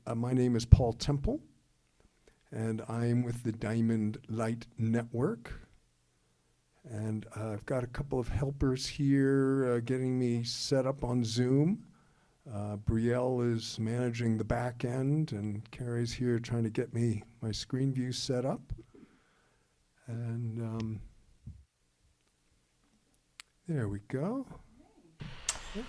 My name is Paul Temple, and I'm with the Diamond Light Network. And I've got a couple of helpers here getting me set up on Zoom. Brielle is managing the back end, and Carrie's here trying to get me my screen view set up. And there we go.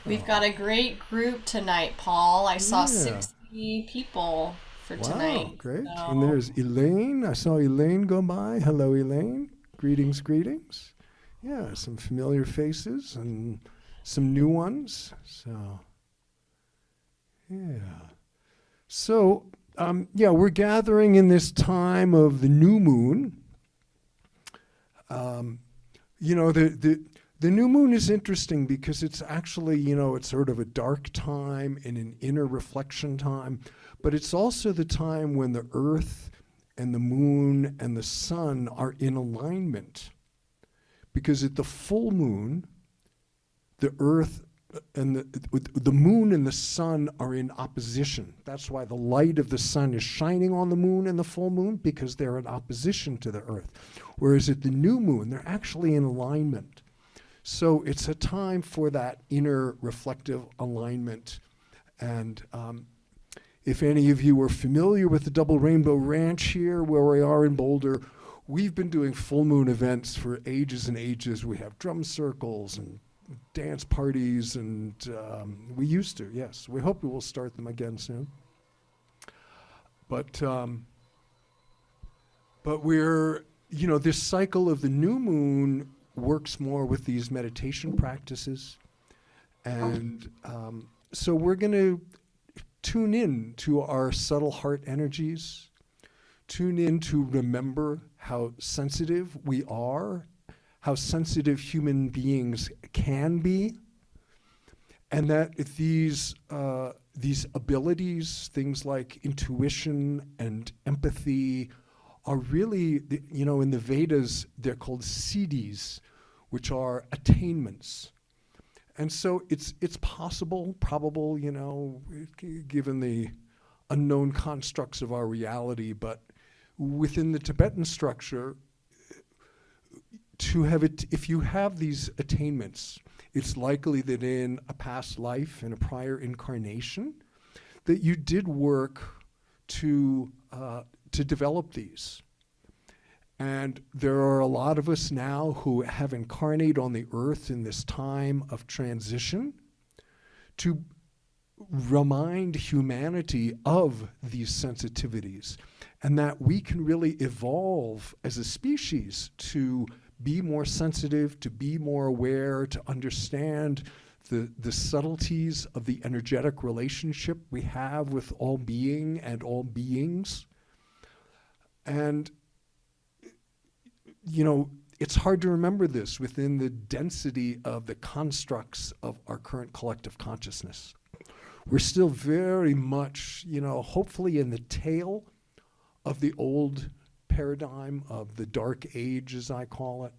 We've got a great group tonight, Paul. I saw 60 people for tonight. Wow, great. So. And there's Elaine. I saw Elaine go by. Hello, Elaine. Greetings, greetings. Yeah, some familiar faces and some new ones. So, yeah. So, we're gathering in this time of the new moon. The new moon is interesting because it's actually, it's sort of a dark time and an inner reflection time, but it's also the time when the earth and the moon and the sun are in alignment. Because at the full moon, the earth and the moon and the sun are in opposition. That's why the light of the sun is shining on the moon and the full moon, because they're in opposition to the earth. Whereas at the new moon, they're actually in alignment. So it's a time for that inner reflective alignment. And if any of you are familiar with the Double Rainbow Ranch here, where we are in Boulder, we've been doing full moon events for ages and ages. We have drum circles and dance parties, and we used to, yes. We hope we will start them again soon. But we're, this cycle of the new moon works more with these meditation practices. And so we're going to tune in to our subtle heart energies, tune in to remember how sensitive we are, how sensitive human beings can be, and that these abilities, things like intuition and empathy, are really, in the Vedas, they're called siddhis, which are attainments. And so it's possible, probable, given the unknown constructs of our reality, but within the Tibetan structure, to have it, if you have these attainments, it's likely that in a past life, in a prior incarnation, that you did work to develop these. And there are a lot of us now who have incarnated on the earth in this time of transition to remind humanity of these sensitivities, and that we can really evolve as a species to be more sensitive, to be more aware, to understand the subtleties of the energetic relationship we have with all being and all beings. And, it's hard to remember this within the density of the constructs of our current collective consciousness. We're still very much, hopefully in the tail of the old paradigm of the dark age, as I call it.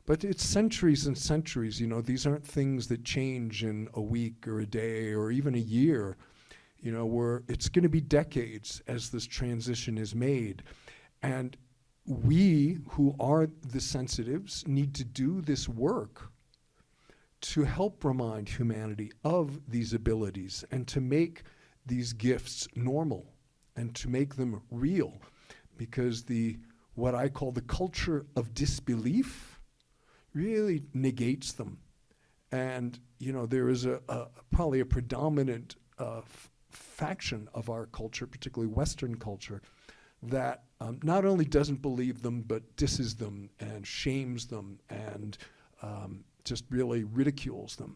But it's centuries and centuries. These aren't things that change in a week or a day or even a year. It's going to be decades as this transition is made. And we who are the sensitives need to do this work to help remind humanity of these abilities and to make these gifts normal and to make them real. Because what I call the culture of disbelief really negates them. And, there is probably a predominant faction of our culture, particularly Western culture, that not only doesn't believe them, but disses them and shames them and just really ridicules them.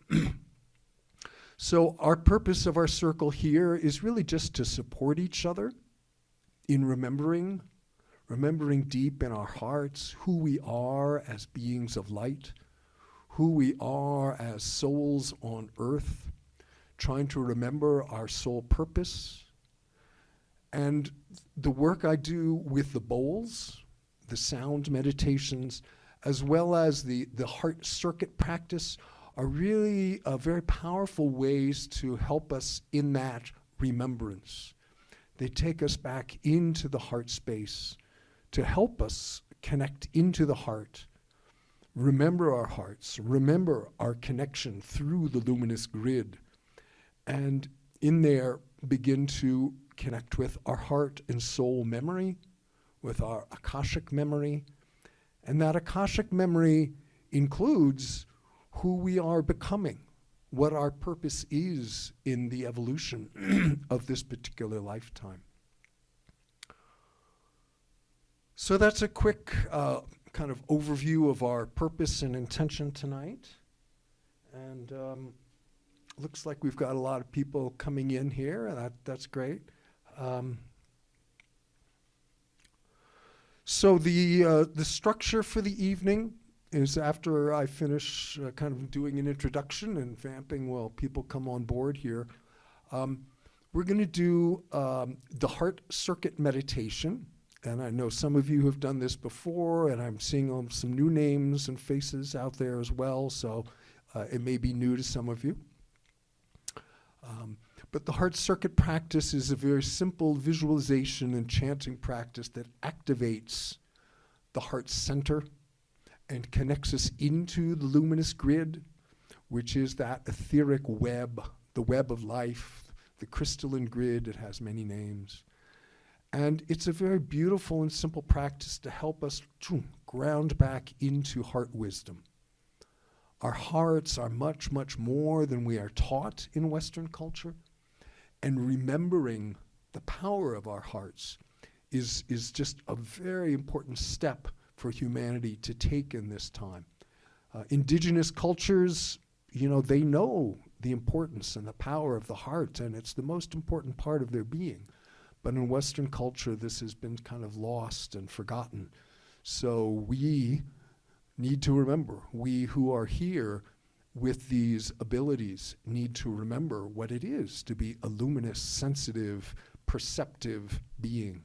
So our purpose of our circle here is really just to support each other in remembering deep in our hearts who we are as beings of light, who we are as souls on earth, trying to remember our soul purpose. And the work I do with the bowls, the sound meditations, as well as the heart circuit practice are really very powerful ways to help us in that remembrance, They take us back into the heart space to help us connect into the heart, remember our hearts, remember our connection through the luminous grid, and in there begin to connect with our heart and soul memory, with our Akashic memory. And that Akashic memory includes who we are becoming, what our purpose is in the evolution of this particular lifetime. So that's a quick kind of overview of our purpose and intention tonight. And looks like we've got a lot of people coming in here, and that's great. So the structure for the evening is after I finish kind of doing an introduction and vamping while people come on board here. We're going to do the heart circuit meditation. And I know some of you have done this before, and I'm seeing some new names and faces out there as well, so it may be new to some of you. But the heart circuit practice is a very simple visualization and chanting practice that activates the heart center and connects us into the luminous grid, which is that etheric web, the web of life, the crystalline grid. It has many names. And it's a very beautiful and simple practice to help us ground back into heart wisdom. Our hearts are much, much more than we are taught in Western culture. And remembering the power of our hearts is just a very important step for humanity to take in this time. Indigenous cultures, they know the importance and the power of the heart, and it's the most important part of their being. But in Western culture, this has been kind of lost and forgotten. So we need to remember, we who are here with these abilities need to remember what it is to be a luminous, sensitive, perceptive being.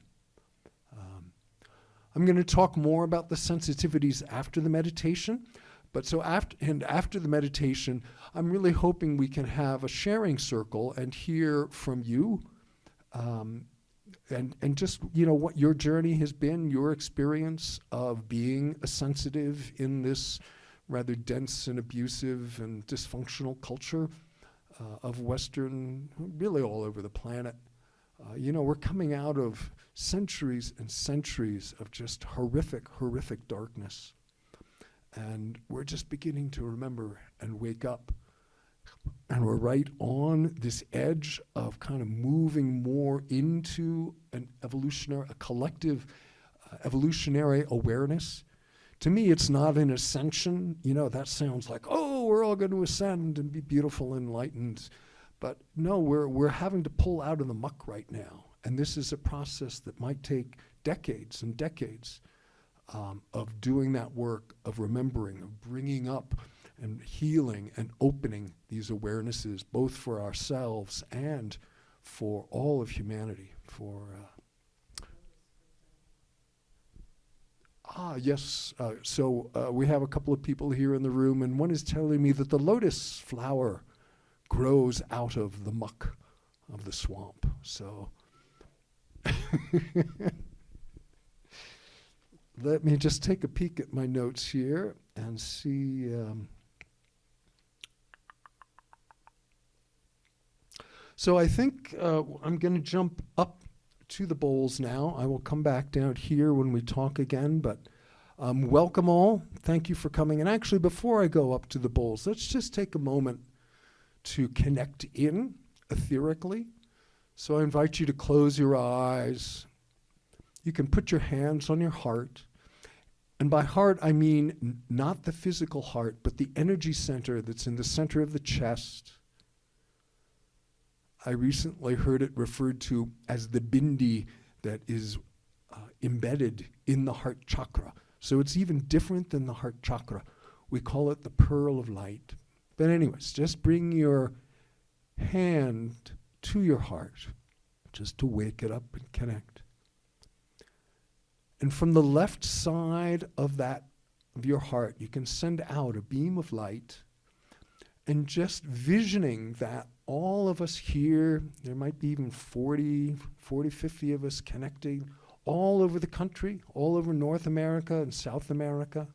I'm going to talk more about the sensitivities after the meditation. But so after the meditation, I'm really hoping we can have a sharing circle and hear from you. And just, what your journey has been, your experience of being a sensitive in this rather dense and abusive and dysfunctional culture of Western, really all over the planet. We're coming out of centuries and centuries of just horrific, horrific darkness. And we're just beginning to remember and wake up. And we're right on this edge of kind of moving more into a collective evolutionary awareness. To me, it's not an ascension. That sounds like, oh, we're all going to ascend and be beautiful and enlightened. But no, we're having to pull out of the muck right now. And this is a process that might take decades and decades of doing that work, of remembering, of bringing up and healing and opening these awarenesses, both for ourselves and for all of humanity. Yes. So we have a couple of people here in the room, and one is telling me that the lotus flower grows out of the muck of the swamp. So let me just take a peek at my notes here and see. So I think I'm going to jump up to the bowls now. I will come back down here when we talk again, but welcome all. Thank you for coming. And actually, before I go up to the bowls, let's just take a moment to connect in etherically. So I invite you to close your eyes. You can put your hands on your heart. And by heart, I mean not the physical heart, but the energy center that's in the center of the chest. I recently heard it referred to as the bindi that is embedded in the heart chakra. So it's even different than the heart chakra. We call it the pearl of light. But anyways, just bring your hand to your heart, just to wake it up and connect. And from the left side of your heart, you can send out a beam of light. And just visioning that all of us here, there might be even 40, 50 of us connecting all over the country, all over North America and South America.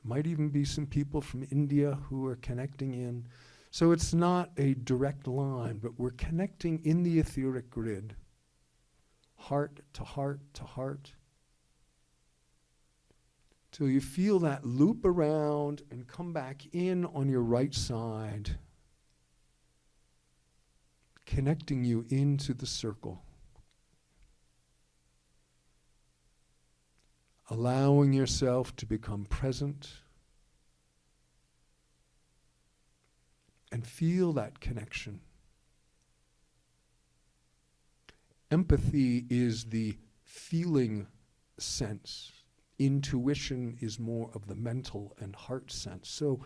Might even be some people from India who are connecting in. So it's not a direct line, but we're connecting in the etheric grid, heart to heart to heart, till you feel that loop around and come back in on your right side, connecting you into the circle. Allowing yourself to become present and feel that connection. Empathy is the feeling sense. Intuition is more of the mental and heart sense. So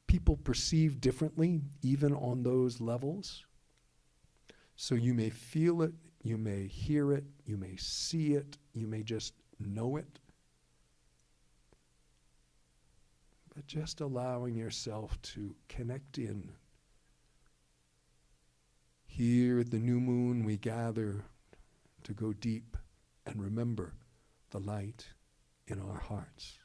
people perceive differently, even on those levels. So you may feel it, you may hear it, you may see it, you may just know it. But just allowing yourself to connect in. Here at the new moon we gather to go deep and remember the light in our hearts.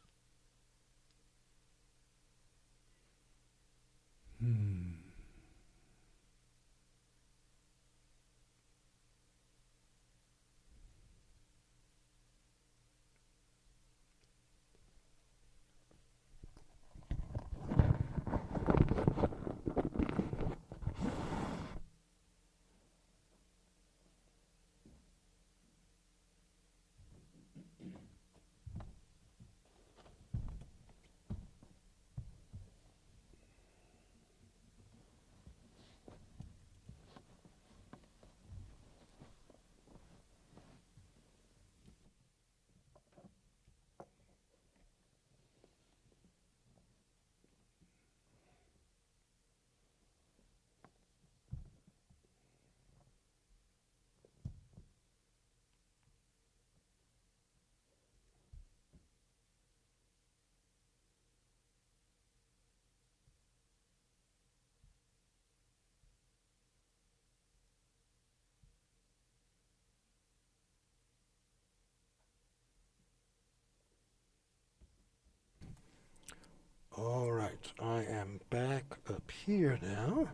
All right, I am back up here now.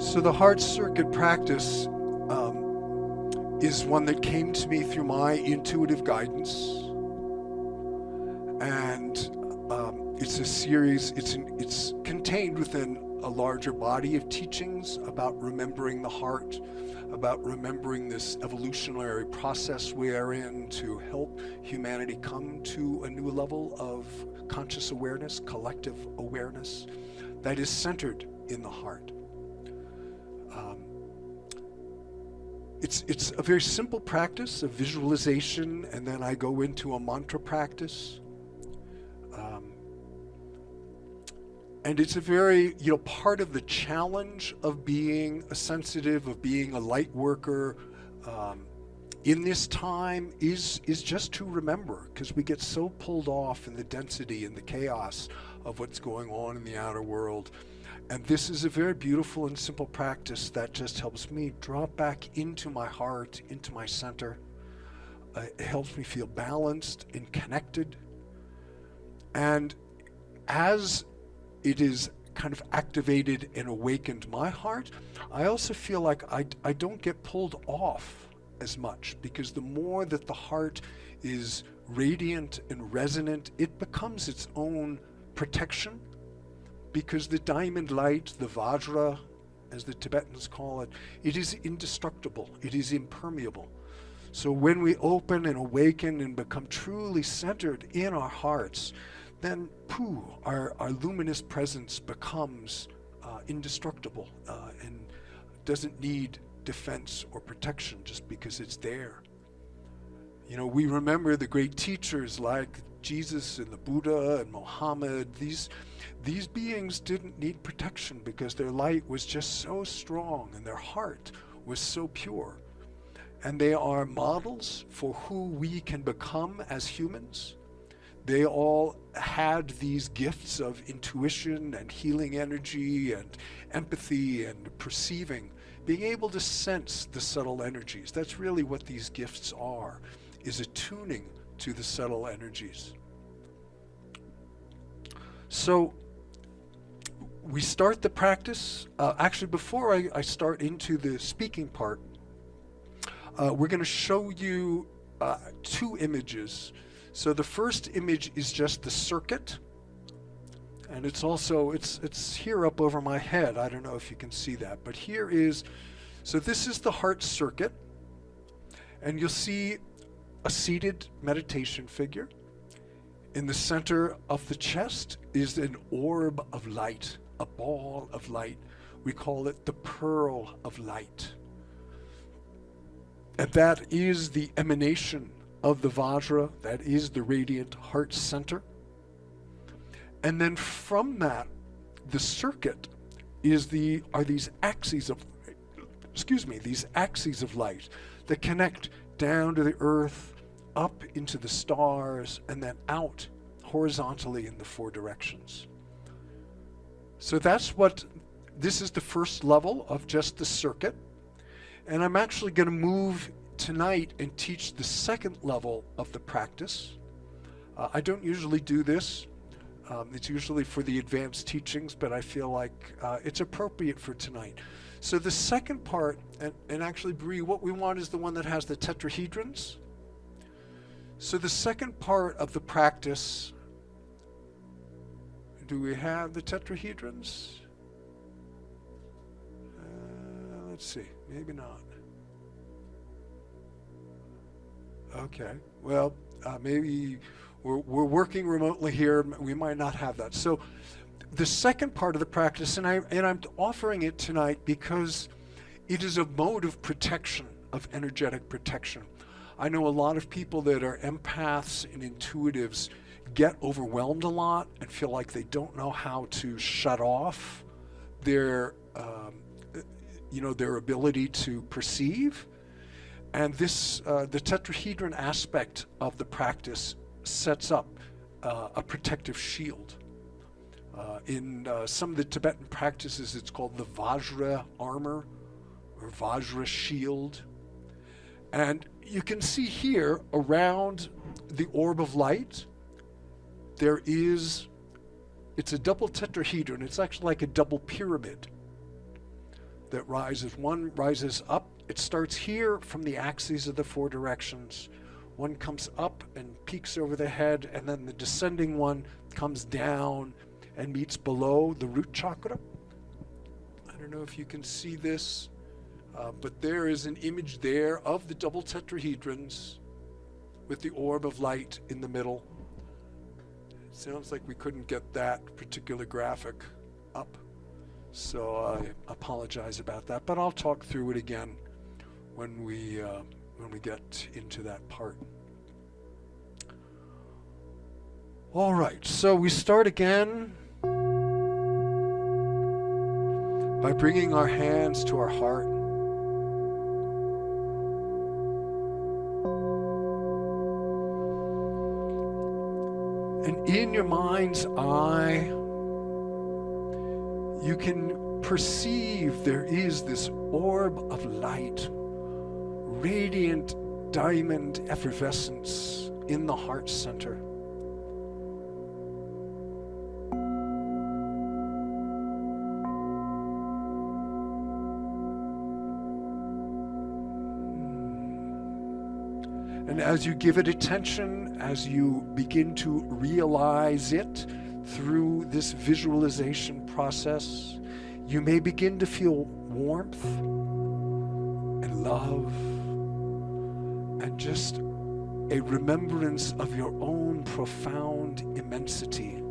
So the heart circuit practice is one that came to me through my intuitive guidance. And it's a series, it's contained within a larger body of teachings about remembering the heart, about remembering this evolutionary process we are in to help humanity come to a new level of conscious awareness, collective awareness that is centered in the heart. It's a very simple practice of visualization, and then I go into a mantra practice. And it's a very, part of the challenge of being a sensitive, of being a light worker in this time is just to remember, because we get so pulled off in the density and the chaos of what's going on in the outer world. And this is a very beautiful and simple practice that just helps me drop back into my heart, into my center. It helps me feel balanced and connected. And as it is kind of activated and awakened my heart, I also feel like I don't get pulled off as much, because the more that the heart is radiant and resonant, it becomes its own protection. Because the diamond light, the Vajra, as the Tibetans call it, it is indestructible, it is impermeable. So when we open and awaken and become truly centered in our hearts, then our luminous presence becomes indestructible and doesn't need defense or protection just because it's there. You know, we remember the great teachers like Jesus and the Buddha and Muhammad. These beings didn't need protection because their light was just so strong and their heart was so pure. And they are models for who we can become as humans. They all had these gifts of intuition and healing energy and empathy and perceiving, being able to sense the subtle energies. That's really what these gifts are, is attuning to the subtle energies. So we start the practice. Actually, before I start into the speaking part, we're going to show you 2 images. So the first image is just the circuit, and it's also, it's here up over my head. I don't know if you can see that, but here is, so this is the heart circuit, and you'll see a seated meditation figure. In the center of the chest is an orb of light, a ball of light. We call it the pearl of light. And that is the emanation of the Vajra, that is the radiant heart center. And then from that, the circuit are these axes of light that connect down to the earth, up into the stars, and then out horizontally in the 4 directions. So this is the first level of just the circuit. And I'm actually going to move tonight and teach the second level of the practice. I don't usually do this. It's usually for the advanced teachings, but I feel like it's appropriate for tonight. So the second part, and actually, Bree, what we want is the one that has the tetrahedrons. So the second part of the practice, do we have the tetrahedrons? Let's see, maybe not. Okay, well, maybe we're working remotely here. We might not have that. So the second part of the practice, and I'm offering it tonight because it is a mode of protection, of energetic protection. I know a lot of people that are empaths and intuitives get overwhelmed a lot and feel like they don't know how to shut off their ability to perceive. And this, the tetrahedron aspect of the practice sets up a protective shield. In some of the Tibetan practices, it's called the Vajra armor or Vajra Shield. And you can see here around the orb of light, it's a double tetrahedron. It's actually like a double pyramid that rises. One rises up. It starts here from the axes of the 4 directions. One comes up and peaks over the head, and then the descending one comes down and meets below the root chakra. I don't know if you can see this, but there is an image there of the double tetrahedrons with the orb of light in the middle. It sounds like we couldn't get that particular graphic up, so I apologize about that, but I'll talk through it again when we get into that part. All right, so we start again by bringing our hands to our heart. And in your mind's eye, you can perceive there is this orb of light, radiant diamond effervescence in the heart center. And as you give it attention, as you begin to realize it through this visualization process, you may begin to feel warmth and love and just a remembrance of your own profound immensity.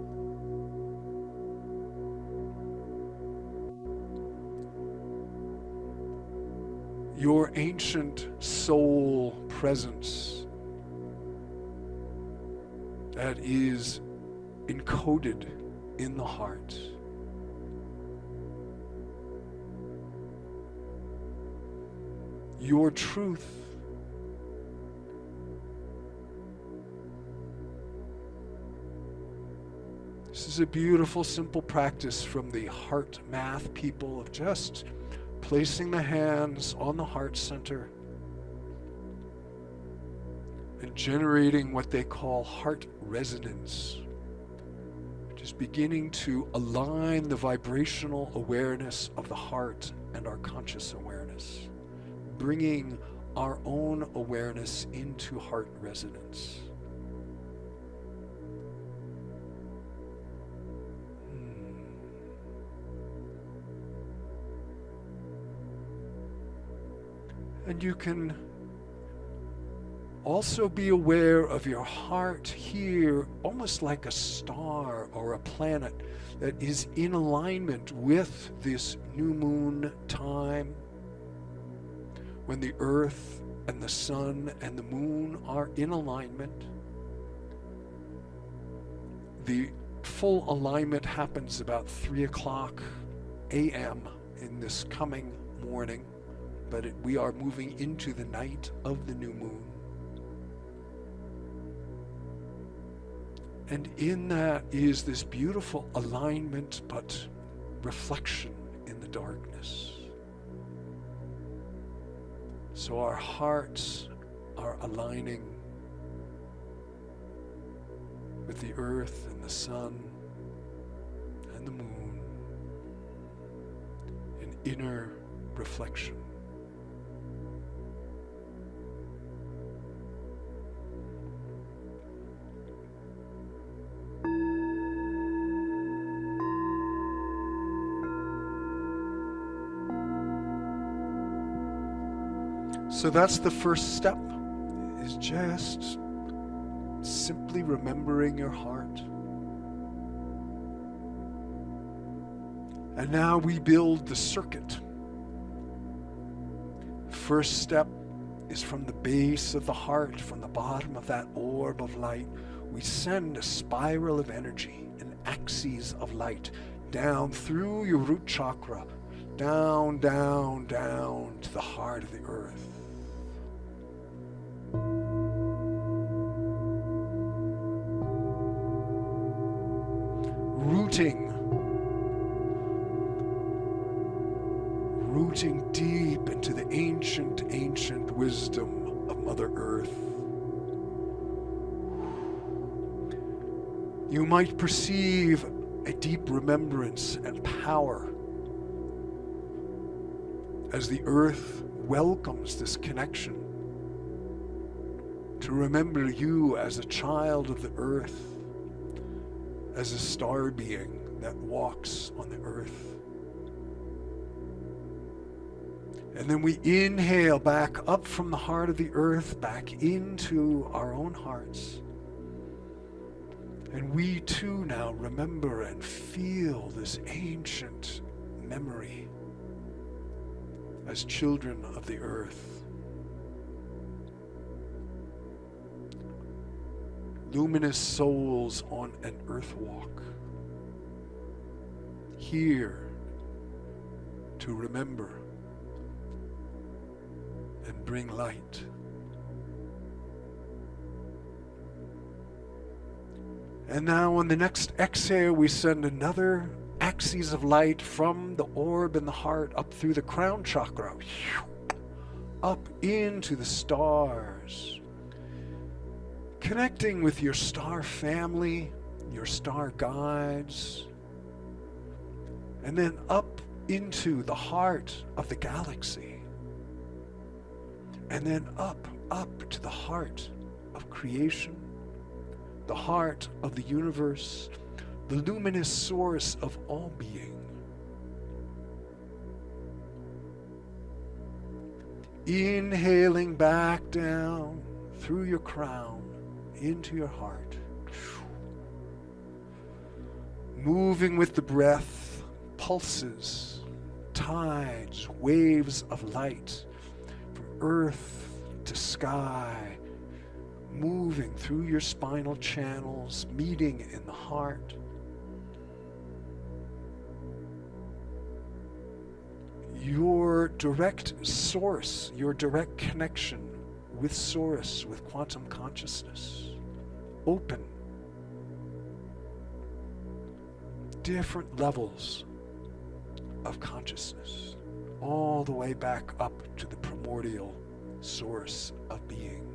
Your ancient soul presence that is encoded in the heart. Your truth. This is a beautiful, simple practice from the heart math people of just placing the hands on the heart center and generating what they call heart resonance. Just beginning to align the vibrational awareness of the heart and our conscious awareness, bringing our own awareness into heart resonance. And you can also be aware of your heart here, almost like a star or a planet that is in alignment with this new moon time, when the earth and the sun and the moon are in alignment. The full alignment happens about 3:00 a.m. in this coming morning, but we are moving into the night of the new moon. And in that is this beautiful alignment, but reflection in the darkness. So our hearts are aligning with the earth and the sun and the moon in inner reflection. So that's the first step, is just simply remembering your heart. And now we build the circuit. First step is from the base of the heart, from the bottom of that orb of light. We send a spiral of energy, an axis of light, down through your root chakra, down, down, down to the heart of the earth. Rooting deep into the ancient wisdom of Mother Earth. You might perceive a deep remembrance and power as the earth welcomes this connection to remember you as a child of the earth, as a star being that walks on the earth. And then we inhale back up from the heart of the earth, back into our own hearts. And we too now remember and feel this ancient memory as children of the earth. Luminous souls on an earth walk, here to remember and bring light. And now on the next exhale, we send another axis of light from the orb in the heart up through the crown chakra, up into the stars, connecting with your star family, your star guides, and then up into the heart of the galaxy, and then up to the heart of creation, the heart of the universe, the luminous source of all being. Inhaling back down through your crown into your heart. Moving with the breath, pulses, tides, waves of light from earth to sky, moving through your spinal channels, meeting in the heart. Your direct source, your direct connection with source, with quantum consciousness, open. Different levels of consciousness, all the way back up to the primordial source of being.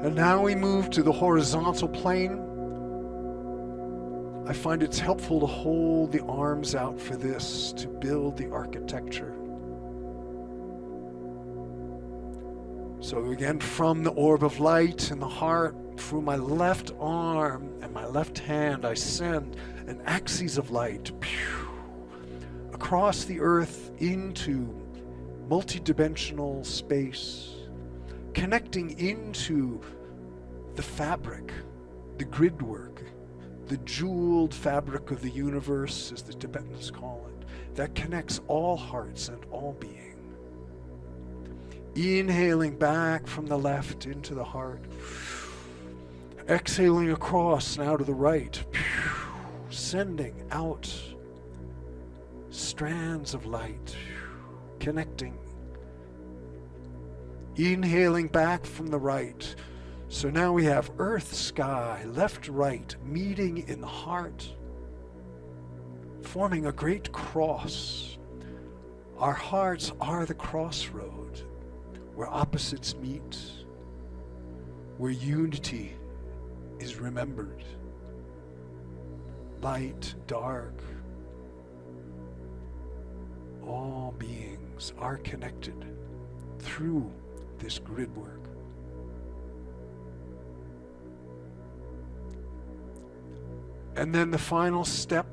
And now we move to the horizontal plane. I find it's helpful to hold the arms out for this, to build the architecture. So again, from the orb of light in the heart, through my left arm and my left hand, I send an axis of light across the earth into multidimensional space, connecting into the fabric, the grid work, the jeweled fabric of the universe, as the Tibetans call it, that connects all hearts and all being. Inhaling back from the left into the heart. Exhaling across now to the right. Sending out strands of light, connecting. Inhaling back from the right. So now we have earth, sky, left, right, meeting in the heart, forming a great cross. Our hearts are the crossroad where opposites meet, where unity is remembered. Light, dark, all beings are connected through this grid work. And then the final step,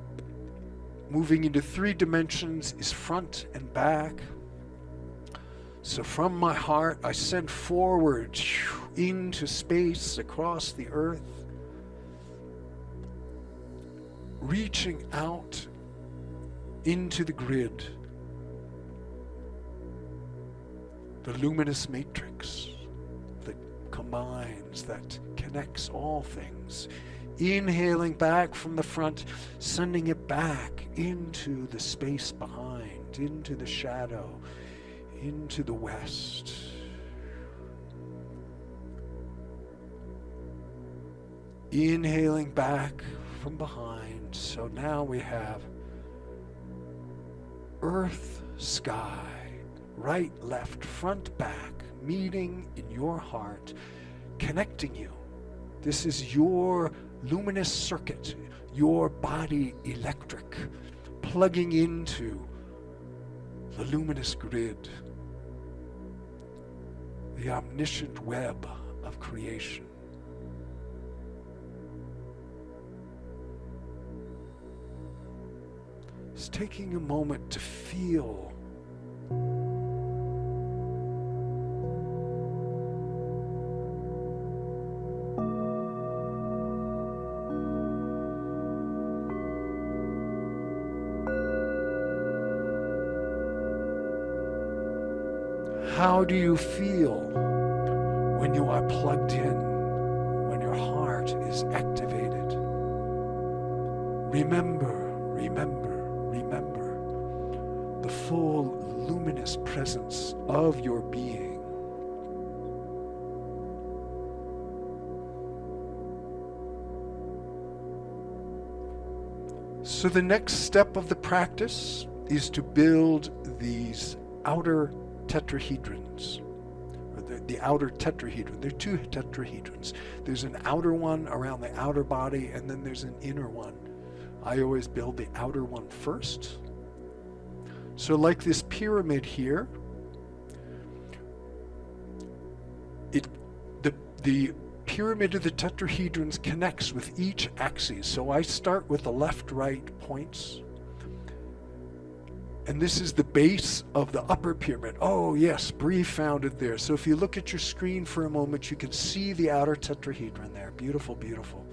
moving into 3 dimensions, is front and back. So from my heart, I send forward into space, across the earth, reaching out into the grid, the luminous matrix that combines, that connects all things. Inhaling back from the front, sending it back into the space behind, into the shadow, into the west. Inhaling back from behind. So now we have earth, sky, right, left, front, back, meeting in your heart, connecting you. This is your luminous circuit, your body electric, plugging into the luminous grid, the omniscient web of creation. It's taking a moment to feel how do you feel when you are plugged in, when your heart is activated? Remember, remember, remember the full luminous presence of your being. So the next step of the practice is to build these outer tetrahedrons, or the outer tetrahedron. There are two tetrahedrons. There's an outer one around the outer body, and then there's an inner one. I always build the outer one first. So like this pyramid here, the pyramid of the tetrahedrons connects with each axis. So I start with the left-right points. And this is the base of the upper pyramid. Oh yes, Bree found it there. So if you look at your screen for a moment, you can see the outer tetrahedron there. Beautiful, beautiful.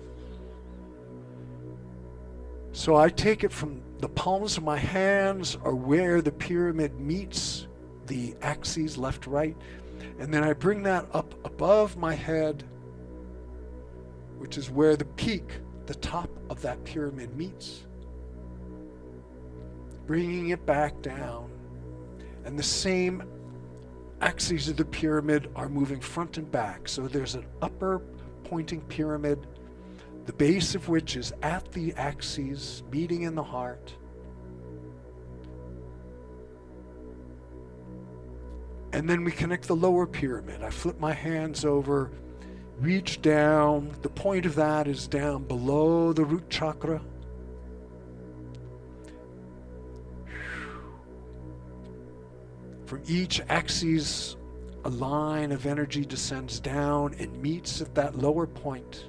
So I take it from the palms of my hands are where the pyramid meets the axes left, right. And then I bring that up above my head, which is where the peak, the top of that pyramid meets. Bringing it back down. And the same axes of the pyramid are moving front and back. So there's an upper pointing pyramid, the base of which is at the axes, meeting in the heart. And then we connect the lower pyramid. I flip my hands over, reach down. The point of that is down below the root chakra. From each axis, a line of energy descends down and meets at that lower point.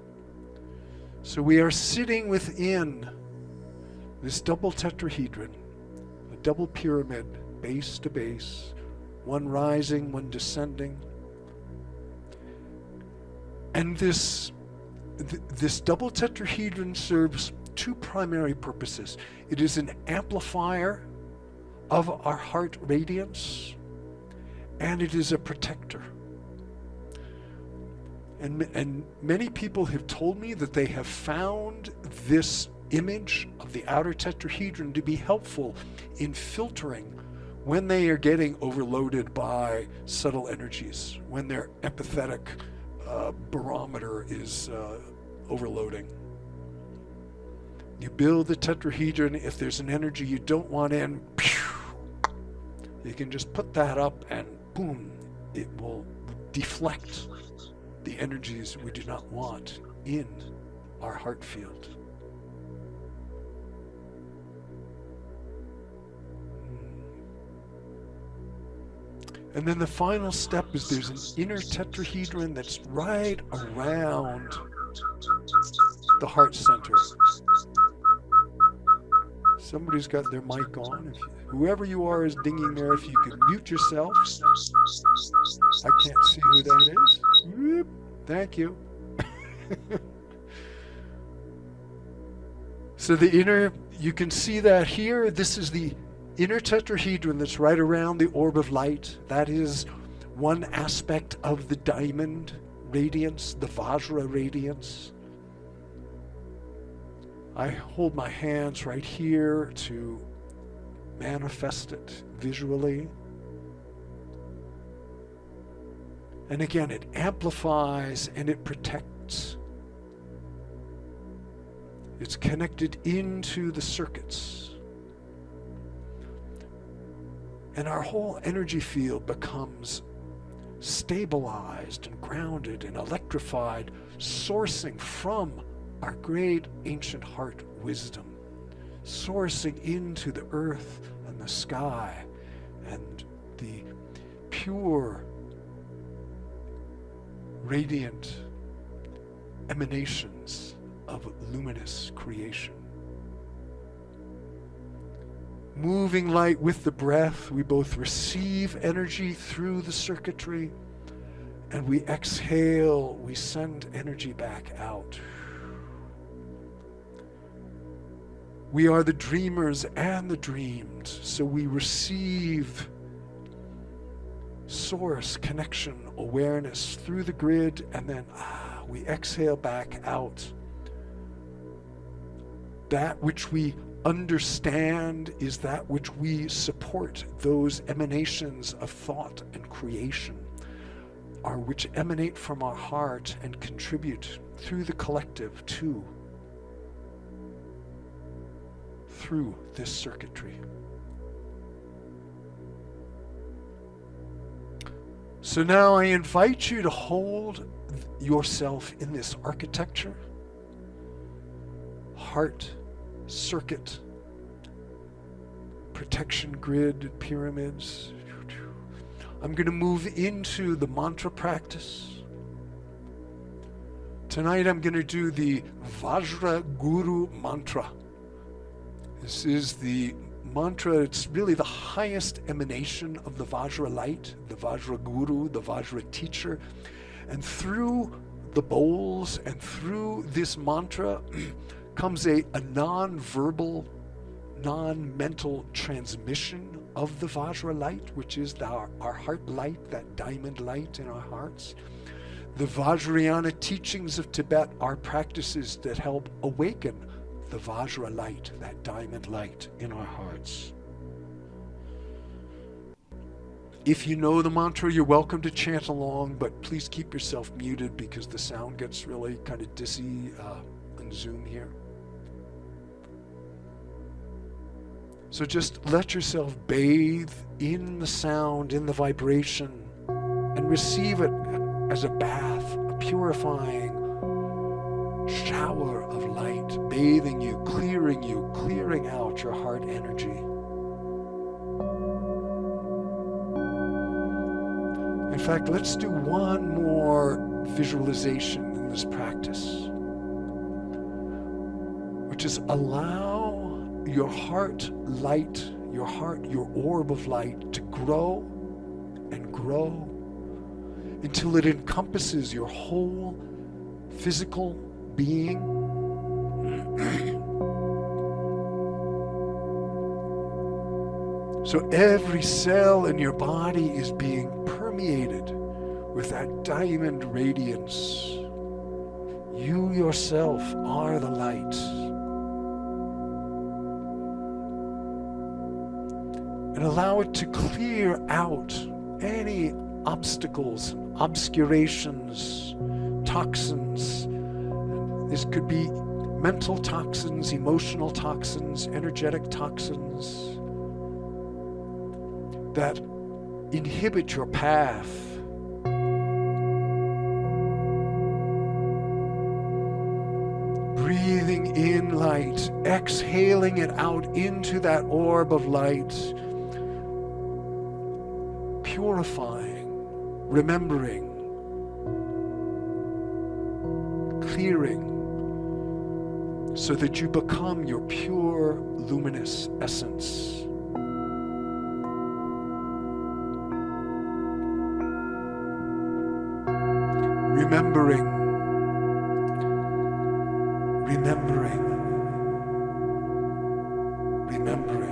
So we are sitting within this double tetrahedron, a double pyramid, base to base, one rising, one descending. And this double tetrahedron serves two primary purposes. It is an amplifier of our heart radiance, and it is a protector. And many people have told me that they have found this image of the outer tetrahedron to be helpful in filtering when they are getting overloaded by subtle energies, when their empathetic barometer is overloading. You build the tetrahedron. If there's an energy you don't want in, you can just put that up and boom, it will deflect the energies we do not want in our heart field. And then the final step is there's an inner tetrahedron that's right around the heart center. Somebody's got their mic on. Whoever you are is dinging there. If you could mute yourself. I can't see who that is. Whoop. Thank you. So the inner, you can see that here. This is the inner tetrahedron that's right around the orb of light. That is one aspect of the diamond radiance, the Vajra radiance. I hold my hands right here to manifest it visually. And again, it amplifies and it protects. It's connected into the circuits. And our whole energy field becomes stabilized and grounded and electrified, sourcing from our great ancient heart wisdom, sourcing into the earth and the sky and the pure, radiant emanations of luminous creation. Moving light with the breath, we both receive energy through the circuitry, and we exhale, we send energy back out. We are the dreamers and the dreamed, so we receive source, connection, awareness through the grid, and then we exhale back out. That which we understand is that which we support, those emanations of thought and creation are which emanate from our heart and contribute through the collective through this circuitry. So now I invite you to hold yourself in this architecture, heart, circuit, protection grid, pyramids. I'm going to move into the mantra practice. Tonight I'm going to do the Vajra Guru mantra. This is the mantra, it's really the highest emanation of the Vajra light, the Vajra Guru, the Vajra teacher. And through the bowls and through this mantra comes a non-verbal, non-mental transmission of the Vajra light, which is our heart light, that diamond light in our hearts. The Vajrayana teachings of Tibet are practices that help awaken the Vajra light, that diamond light in our hearts. If you know the mantra, you're welcome to chant along, but please keep yourself muted because the sound gets really kind of dizzy on Zoom here. So just let yourself bathe in the sound, in the vibration, and receive it as a bath, a purifying shower of light, bathing you, clearing out your heart energy. In fact, let's do one more visualization in this practice, which is allow your heart light, your orb of light to grow and grow until it encompasses your whole physical being. So every cell in your body is being permeated with that diamond radiance. You yourself are the light. And allow it to clear out any obstacles, obscurations, toxins. This could be mental toxins, emotional toxins, energetic toxins that inhibit your path. Breathing in light, exhaling it out into that orb of light, purifying, remembering, clearing, so that you become your pure, luminous essence. Remembering, remembering, remembering.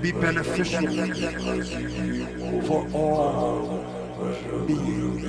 be beneficial for all beings.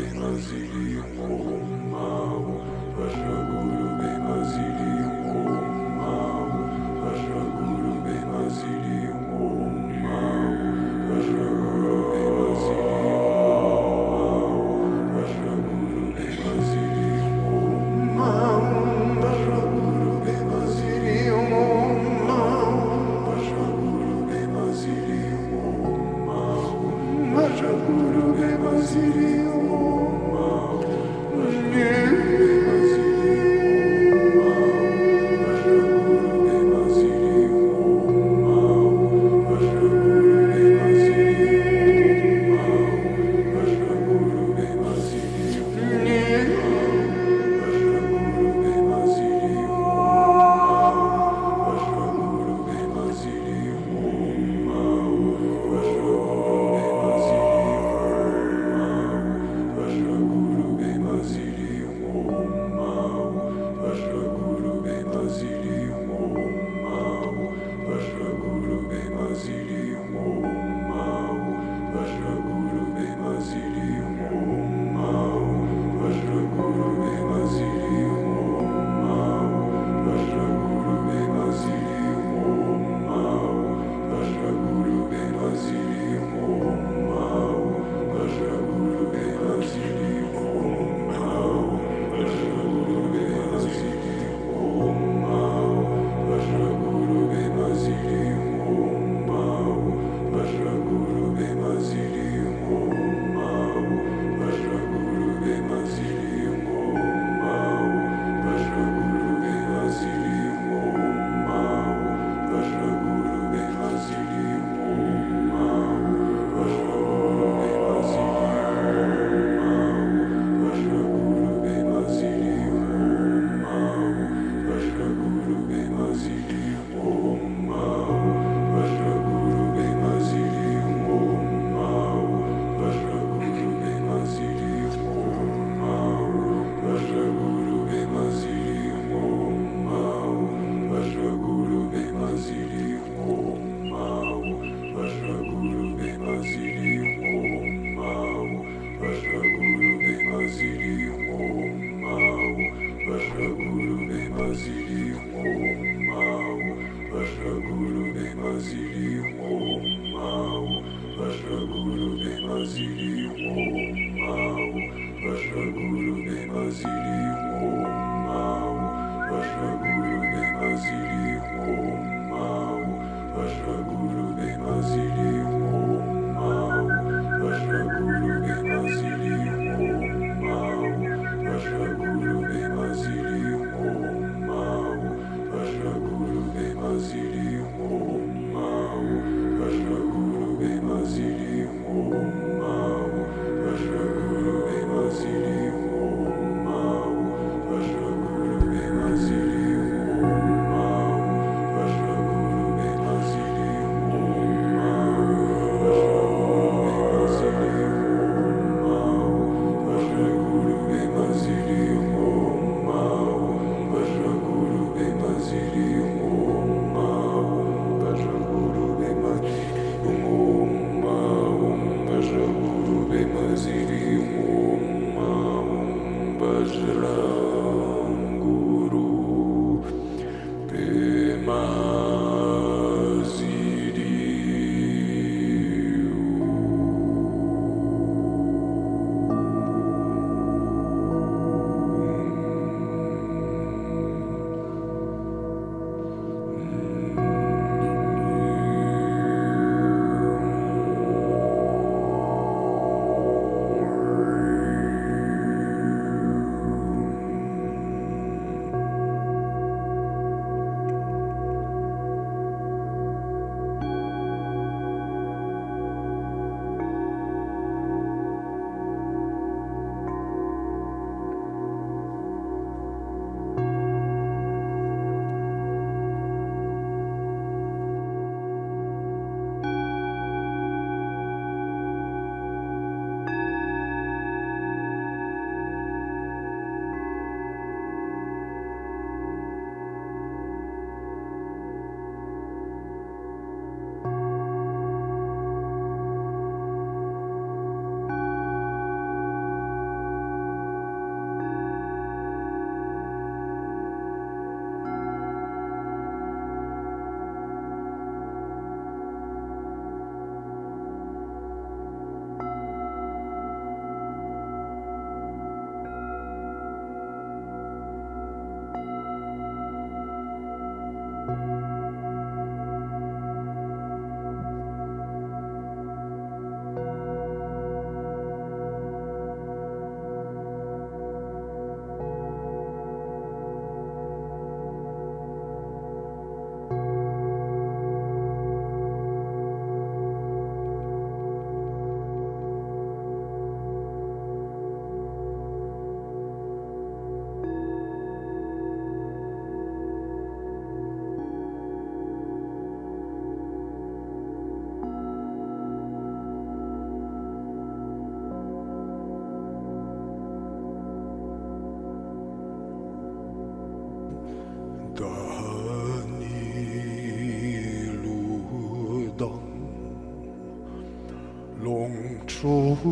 Shogetsache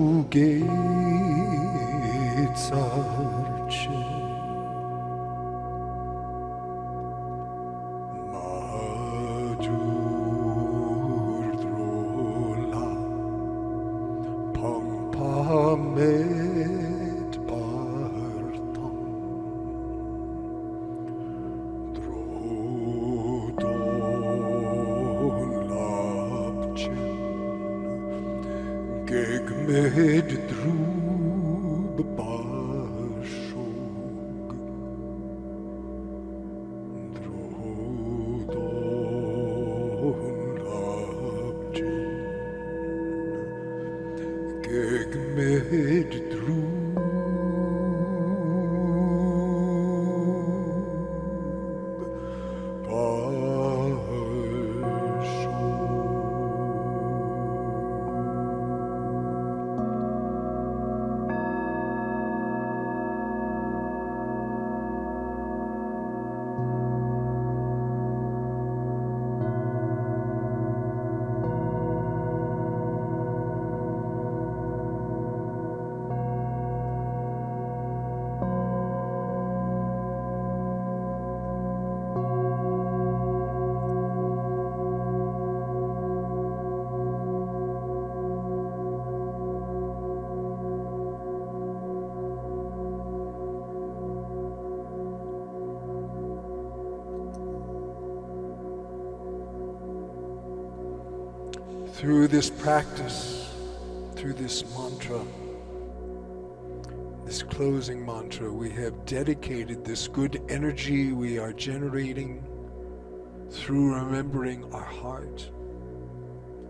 Majurdrola Pampamet Bartam Drodon Lapchen Gegmed Drub Bashog Drodon Lapchen Gegmed Drub Through this practice, through this mantra, this closing mantra, we have dedicated this good energy we are generating through remembering our heart,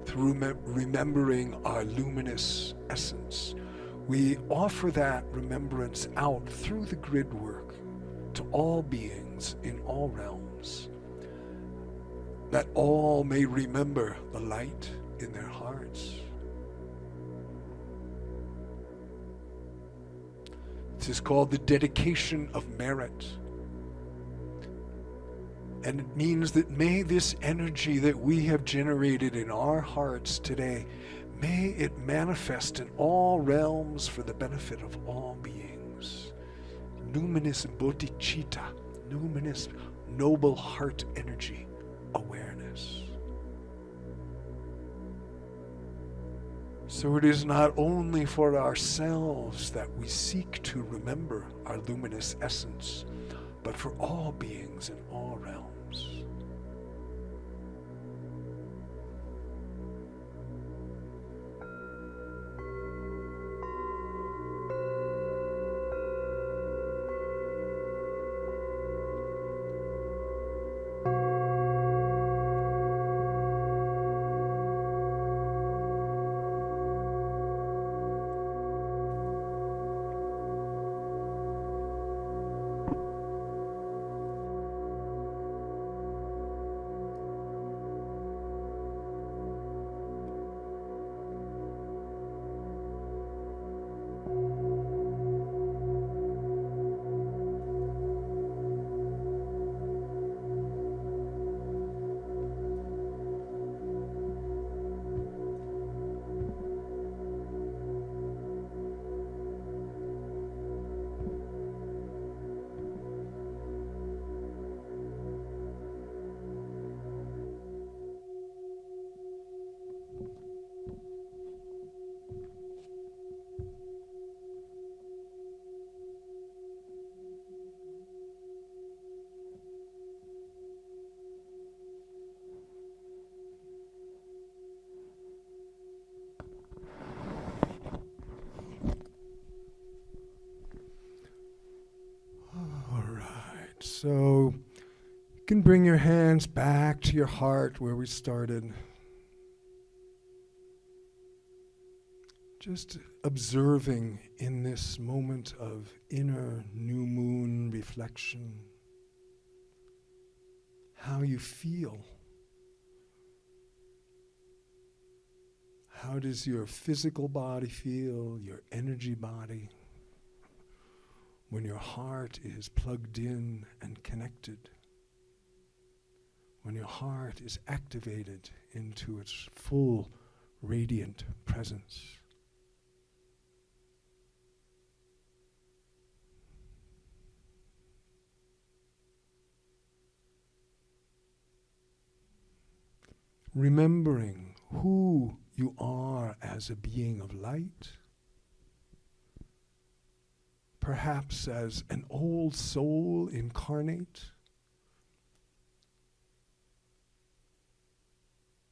through remembering our luminous essence. We offer that remembrance out through the grid work to all beings in all realms, that all may remember the light in their hearts. This is called the dedication of merit. And it means that may this energy that we have generated in our hearts today, may it manifest in all realms for the benefit of all beings. Luminous bodhicitta, luminous noble heart energy awareness. So it is not only for ourselves that we seek to remember our luminous essence, but for all beings in all realms. So you can bring your hands back to your heart where we started. Just observing in this moment of inner new moon reflection how you feel. How does your physical body feel, your energy body, when your heart is plugged in and connected, when your heart is activated into its full radiant presence? remembering who you are as a being of light, perhaps as an old soul incarnate.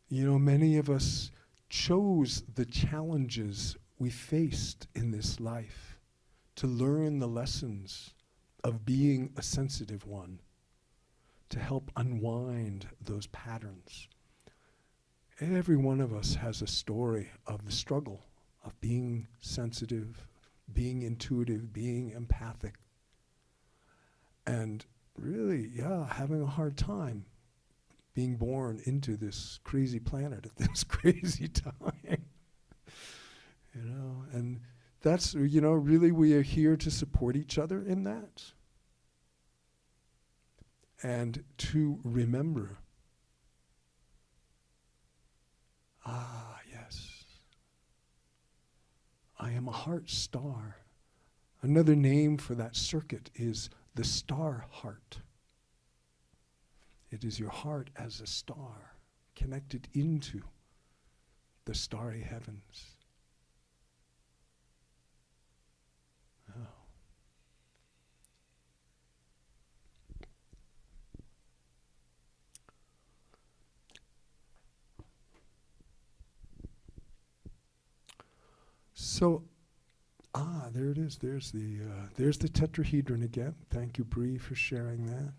You know, many of us chose the challenges we faced in this life to learn the lessons of being a sensitive one, to help unwind those patterns. Every one of us has a story of the struggle of being sensitive, being intuitive, being empathic, and really, having a hard time being born into this crazy planet at this crazy time. You know, and that's, you know, really we are here to support each other in that. And to remember, yes, I am a heart star. Another name for that circuit is the star heart. It is your heart as a star connected into the starry heavens. Oh. So, there it is. There's the tetrahedron again. Thank you, Bree, for sharing that.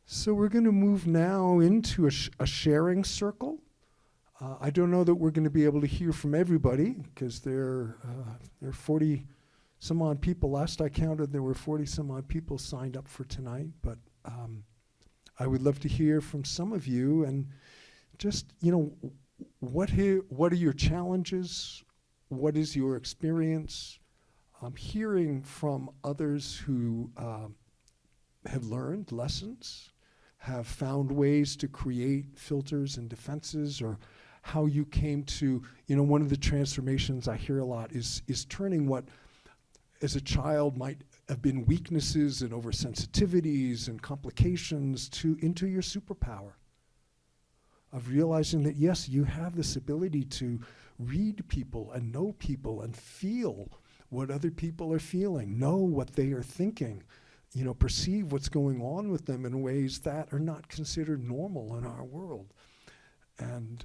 So we're going to move now into a sharing circle. I don't know that we're going to be able to hear from everybody because there are 40 some odd people. Last I counted, there were 40 some odd people signed up for tonight. But I would love to hear from some of you, and just, you know, what are your challenges? What is your experience? Hearing from others who have learned lessons, have found ways to create filters and defenses, or how you came to, you know, one of the transformations I hear a lot is turning what as a child might have been weaknesses and oversensitivities and complications into your superpower. Of realizing that, yes, you have this ability to read people and know people and feel what other people are feeling, know what they are thinking, you know, perceive what's going on with them in ways that are not considered normal in our world. And,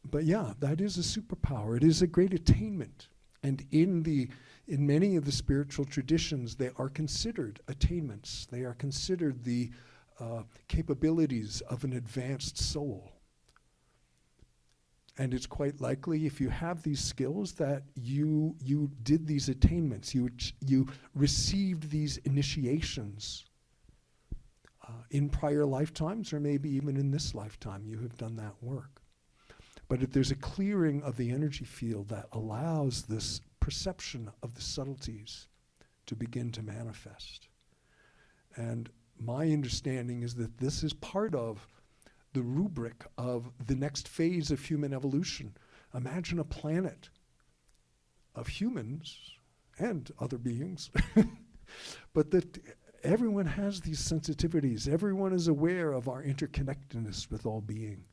but yeah, that is a superpower. It is a great attainment. And in many of the spiritual traditions, they are considered attainments. They are considered the capabilities of an advanced soul. And it's quite likely, if you have these skills, that you did these attainments, you received these initiations in prior lifetimes, or maybe even in this lifetime you have done that work. But if there's a clearing of the energy field that allows this perception of the subtleties to begin to manifest. And my understanding is that this is part of the rubric of the next phase of human evolution. Imagine a planet of humans and other beings, but that everyone has these sensitivities. Everyone is aware of our interconnectedness with all being.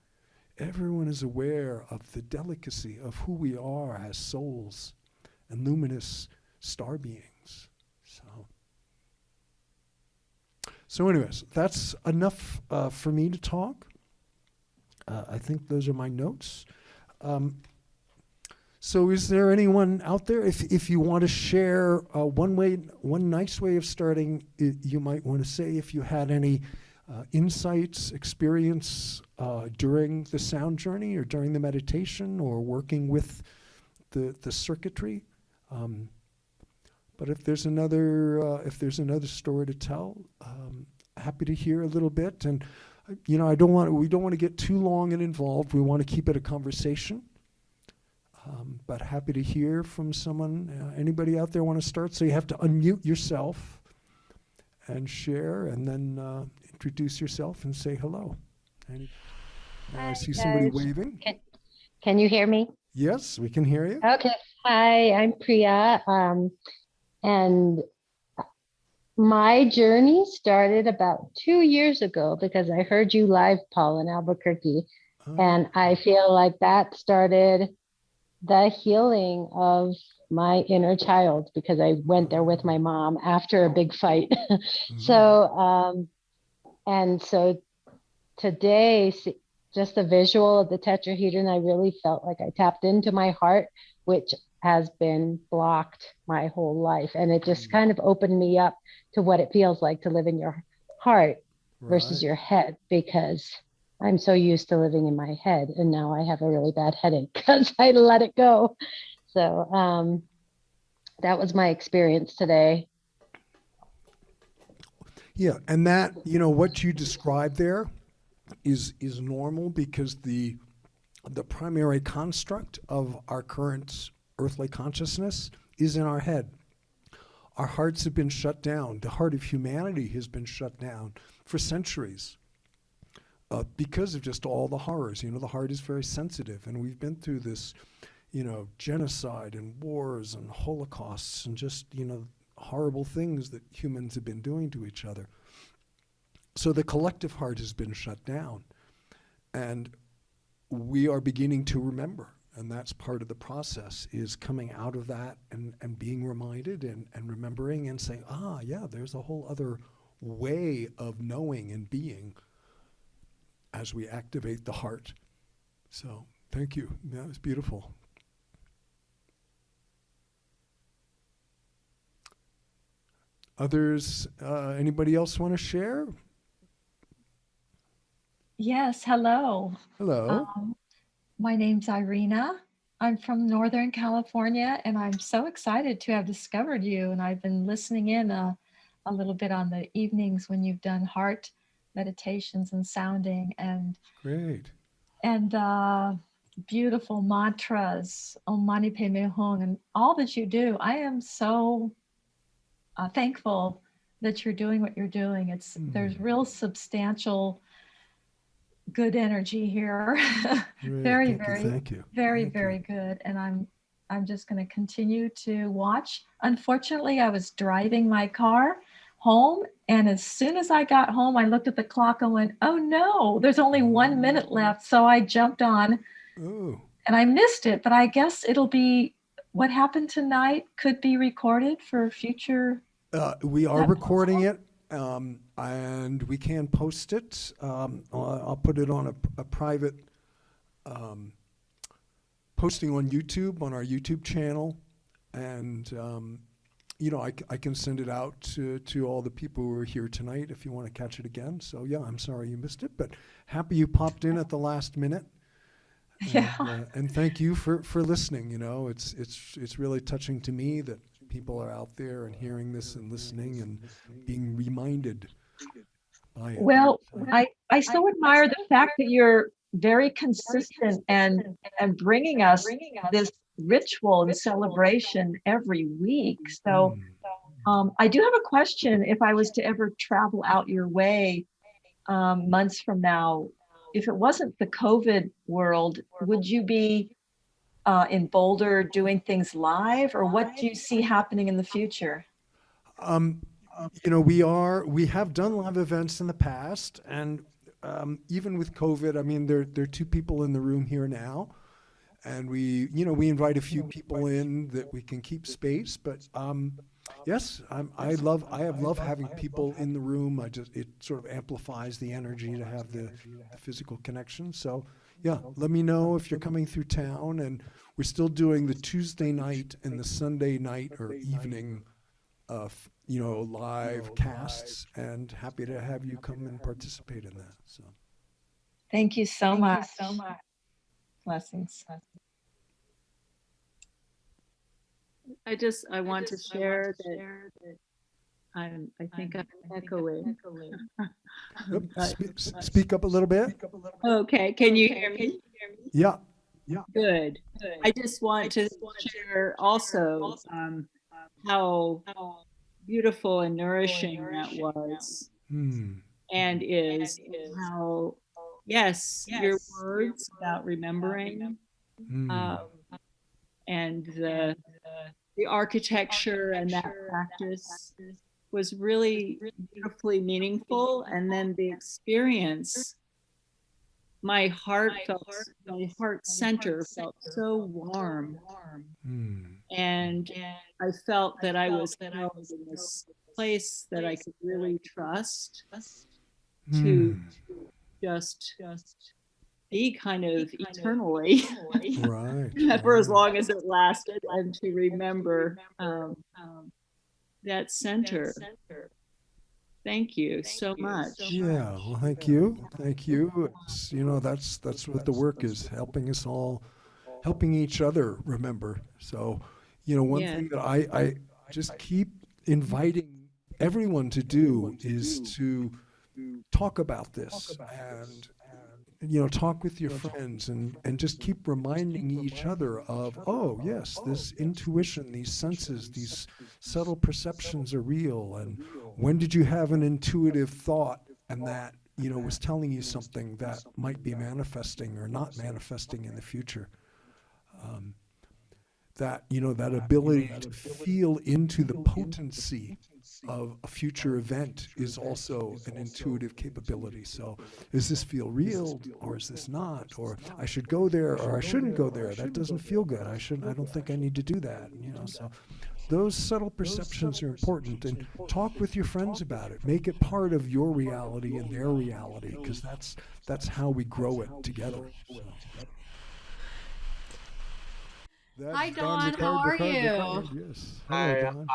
Everyone is aware of the delicacy of who we are as souls and luminous star beings. So anyways, that's enough for me to talk. I think those are my notes. So is there anyone out there, if you want to share one nice way of starting, you might want to say if you had any insights, experience during the sound journey or during the meditation or working with the circuitry. But if there's another story to tell, happy to hear a little bit. And you know, we don't want to get too long and involved. We want to keep it a conversation. But happy to hear from someone. Anybody out there want to start? So you have to unmute yourself and share, and then introduce yourself and say hello. Now I see somebody waving. Can you hear me? Yes, we can hear you. Okay. Hi, I'm Priya. And My journey started about 2 years ago because I heard you live, Paul, in Albuquerque. Oh, And I feel like that started the healing of my inner child because I went there with my mom after a big fight. mhm. So, and so today, just a visual of the tetrahedron, I really felt like I tapped into my heart, which has been blocked my whole life. And it just kind of opened me up to what it feels like to live in your heart versus Right. your head, because I'm so used to living in my head. And now I have a really bad headache because I let it go. So that was my experience today. Yeah, and that, what you described there is normal because the primary construct of our current earthly consciousness is in our head. Our hearts have been shut down. The heart of humanity has been shut down for centuries because of just all the horrors. The heart is very sensitive, and we've been through this, genocide and wars and holocausts and just, horrible things that humans have been doing to each other. So the collective heart has been shut down, and we are beginning to remember. And that's part of the process, is coming out of that and being reminded and remembering and saying, yeah, there's a whole other way of knowing and being as we activate the heart. So thank you. That was beautiful. Others, anybody else want to share? Yes, hello. Hello. Um, my name's Irina. I'm from Northern California, and I'm so excited to have discovered you. And I've been listening in a little bit on the evenings when you've done heart meditations and sounding Great. and beautiful mantras, Om Mani Padme Hum, and all that you do. I am so thankful that you're doing what you're doing. There's real substantial good energy here. Great. Very, Thank you. very, Thank you. very, Thank you. very good. And I'm just going to continue to watch. Unfortunately, I was driving my car home, and as soon as I got home, I looked at the clock and went, "Oh no, there's only 1 minute left." So I jumped on Oh. and I missed it, but I guess it'll be what happened tonight could be recorded for future. We Is are that recording possible? it, and we can post it. I'll put it on a private um, posting on YouTube, on our YouTube channel, and I can send it out to all the people who are here tonight if you want to catch it again. So yeah, I'm sorry you missed it, but happy you popped in at the last minute. Yeah. And thank you for listening. It's really touching to me that people are out there and hearing this and listening and being reminded by it. Well, So, I so admire the fact that you're very consistent and bringing us this ritual and celebration every week. So mm, I do have a question. If I was to ever travel out your way months from now, if it wasn't the COVID world, would you be in Boulder doing things live, or what do you see happening in the future? um, we have done live events in the past, and even with COVID, I mean, there are two people in the room here now, and we invite a few people in that we can keep space. But yes, I have love having people in the room. It sort of amplifies the energy to have the physical connection. So yeah, let me know if you're coming through town, and we're still doing the Tuesday night and the Sunday night or evening live casts, and happy to have you come and participate in that. So Thank you so much. Blessings. I want to share that I think I'm echoing. yep. But Speak up a little bit. okay, can you hear me? Yeah. Good. I just want to share also how beautiful and nourishing that was Hmm. and is, and how, yes, your words about remembering Hmm. um, and the architecture and that practice. was really beautifully meaningful. And then the experience, my heart center felt so warm. And I felt that I was held in this place that I could really trust to just be kind of eternally Right. for as long as it lasted, and to remember that center. Thank you so much. Yeah, well, thank you. Thank you. It's, that's what the work is, helping us all, helping each other remember. So, one Yeah. thing that I just keep inviting everyone to do is to talk about this and talk with your friends and just keep reminding each other of, oh yes, this intuition, these senses, these subtle perceptions are real. And when did you have an intuitive thought and that was telling you something that might be manifesting or not manifesting in the future? That ability to feel into the potency of a future event is also an intuitive capability. So does this feel real or is this not? Or I should go there or I shouldn't go there. That doesn't feel good. I don't think I need to do that. So those subtle perceptions are important, and talk with your friends about it. Make it part of your reality and their reality, because that's how we grow it together. So. Hi, Dawn. How are you? Yes. Hello, Hi, Don.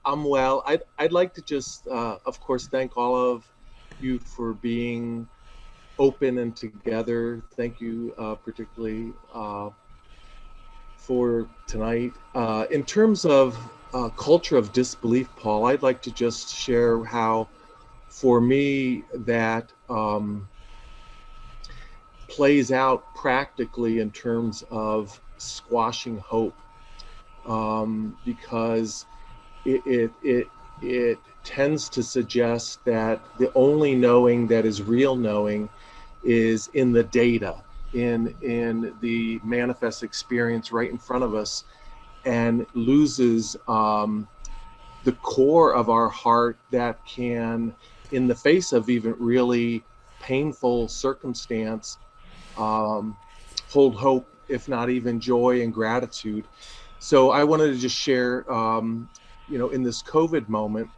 I'm well. I'd like to just, of course, thank all of you for being open and together. Thank you particularly for tonight. In terms of culture of disbelief, Paul, I'd like to just share how, for me, that plays out practically in terms of squashing hope, because it tends to suggest that the only knowing that is real knowing is in the data, in the manifest experience right in front of us, and loses the core of our heart that can, in the face of even really painful circumstance, hold hope, if not even joy and gratitude. So I wanted to just share, in this COVID moment,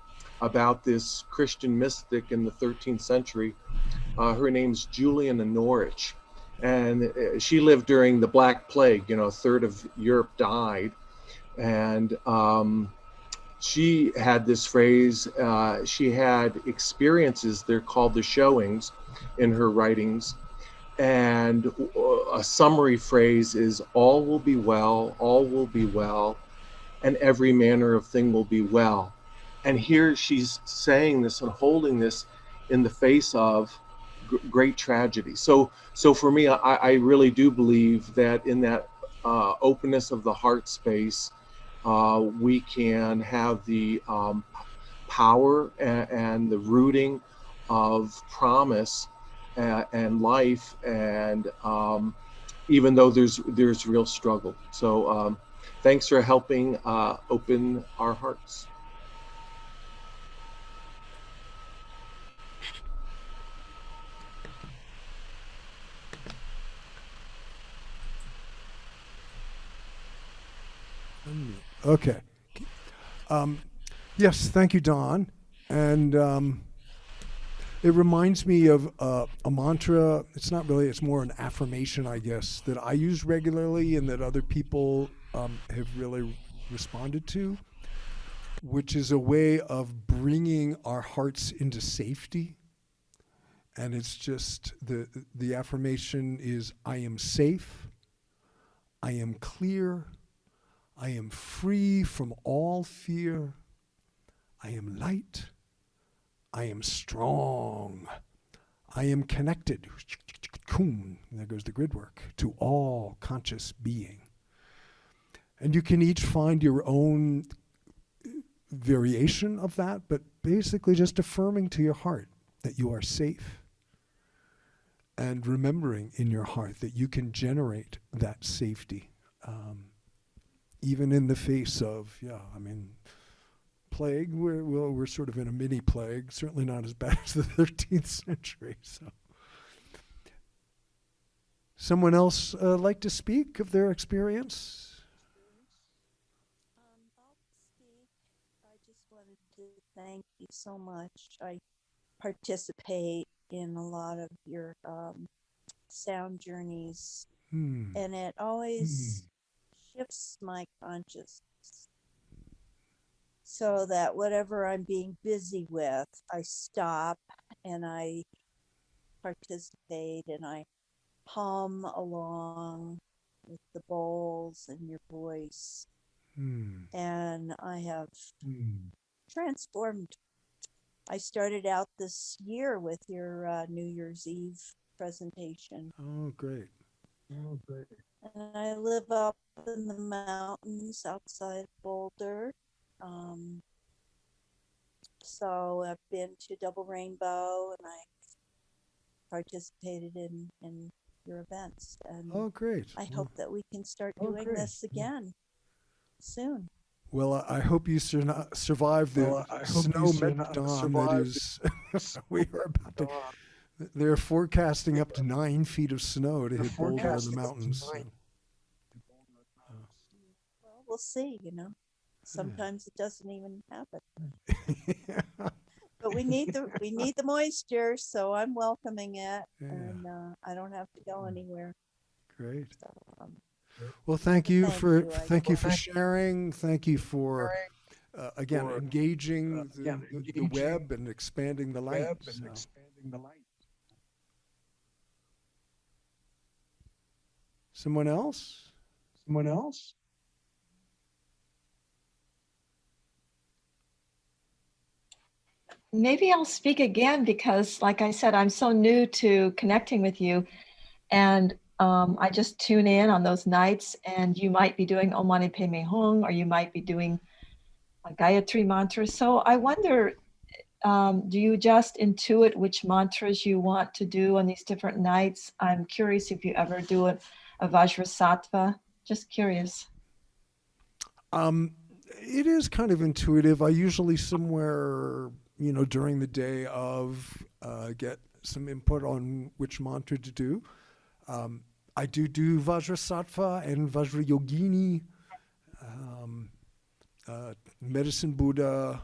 about this Christian mystic in the 13th century. Her name's Julian of Norwich, and she lived during the Black Plague. A third of Europe died, and she had this phrase. She had experiences. They're called the showings in her writings. And a summary phrase is, all will be well, and every manner of thing will be well. And here she's saying this and holding this in the face of great tragedy. So for me, I really do believe that in that openness of the heart space, we can have the power and the rooting of promise and life, and even though there's real struggle. So thanks for helping open our hearts. Okay. Yes, thank you, Don. And it reminds me of a mantra. It's not really, it's more an affirmation, I guess, that I use regularly and that other people have really responded to, which is a way of bringing our hearts into safety. And it's just, the affirmation is, I am safe, I am clear, I am free from all fear, I am light, I am strong, I am connected, there goes the grid work, to all conscious being. And you can each find your own variation of that, but basically just affirming to your heart that you are safe, and remembering in your heart that you can generate that safety, even in the face of, plague. We're sort of in a mini plague, certainly not as bad as the 13th century. So, someone else like to speak of their experience? I'll speak. I just wanted to thank you so much. I participate in a lot of your sound journeys, and it always shifts my consciousness so that whatever I'm being busy with, I stop and I participate and I hum along with the bowls and your voice. And I have transformed. I started out this year with your New Year's Eve presentation. Oh, great. And I live up in the mountains outside Boulder. So I've been to Double Rainbow and I participated in your events. And Oh, great. I hope that we can start doing this again soon. Well, I hope you survive the snow meltdown that is. We are about to. They're forecasting up to 9 feet of snow to hit Boulder in the mountains. So. Well, we'll see. Sometimes it doesn't even happen. But we need the moisture, so I'm welcoming it, and I don't have to go anywhere. Great. So, well, thank you for for sharing. Thank you for again engaging the web and expanding the light. Someone else? Maybe I'll speak again because, like I said, I'm so new to connecting with you. And I just tune in on those nights, and you might be doing Om Mani Padme Hum, or you might be doing a Gayatri mantra. So I wonder, do you just intuit which mantras you want to do on these different nights? I'm curious if you ever do a Vajra Sattva. Just curious. It is kind of intuitive. I usually somewhere, during the day get some input on which mantra to do. I do Vajra Sattva and Vajra Yogini, Medicine Buddha,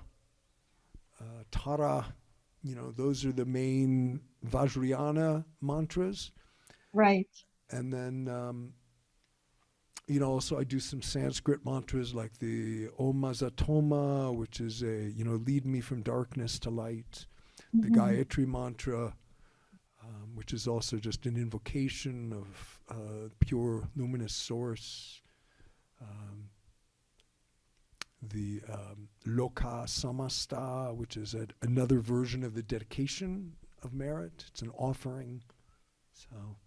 Tara. Those are the main Vajrayana mantras. Right. And then, also I do some Sanskrit mantras like the Om Mazatoma, which is lead me from darkness to light. The Gayatri mantra, which is also just an invocation of pure luminous source. The Loka Samasta, which is another version of the dedication of merit. It's an offering. So,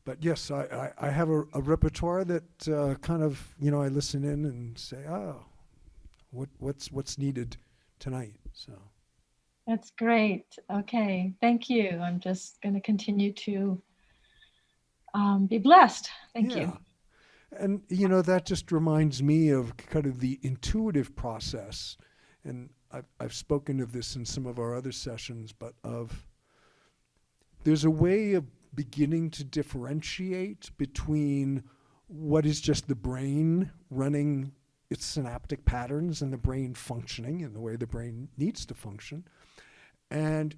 but yes, I have a repertoire that kind of I listen in and say, what's needed tonight. So. That's great. Okay, thank you. I'm just going to continue to be blessed. Thank you. And, that just reminds me of kind of the intuitive process. And I've spoken of this in some of our other sessions, but there's a way of beginning to differentiate between what is just the brain running its synaptic patterns and the brain functioning in the way the brain needs to function, and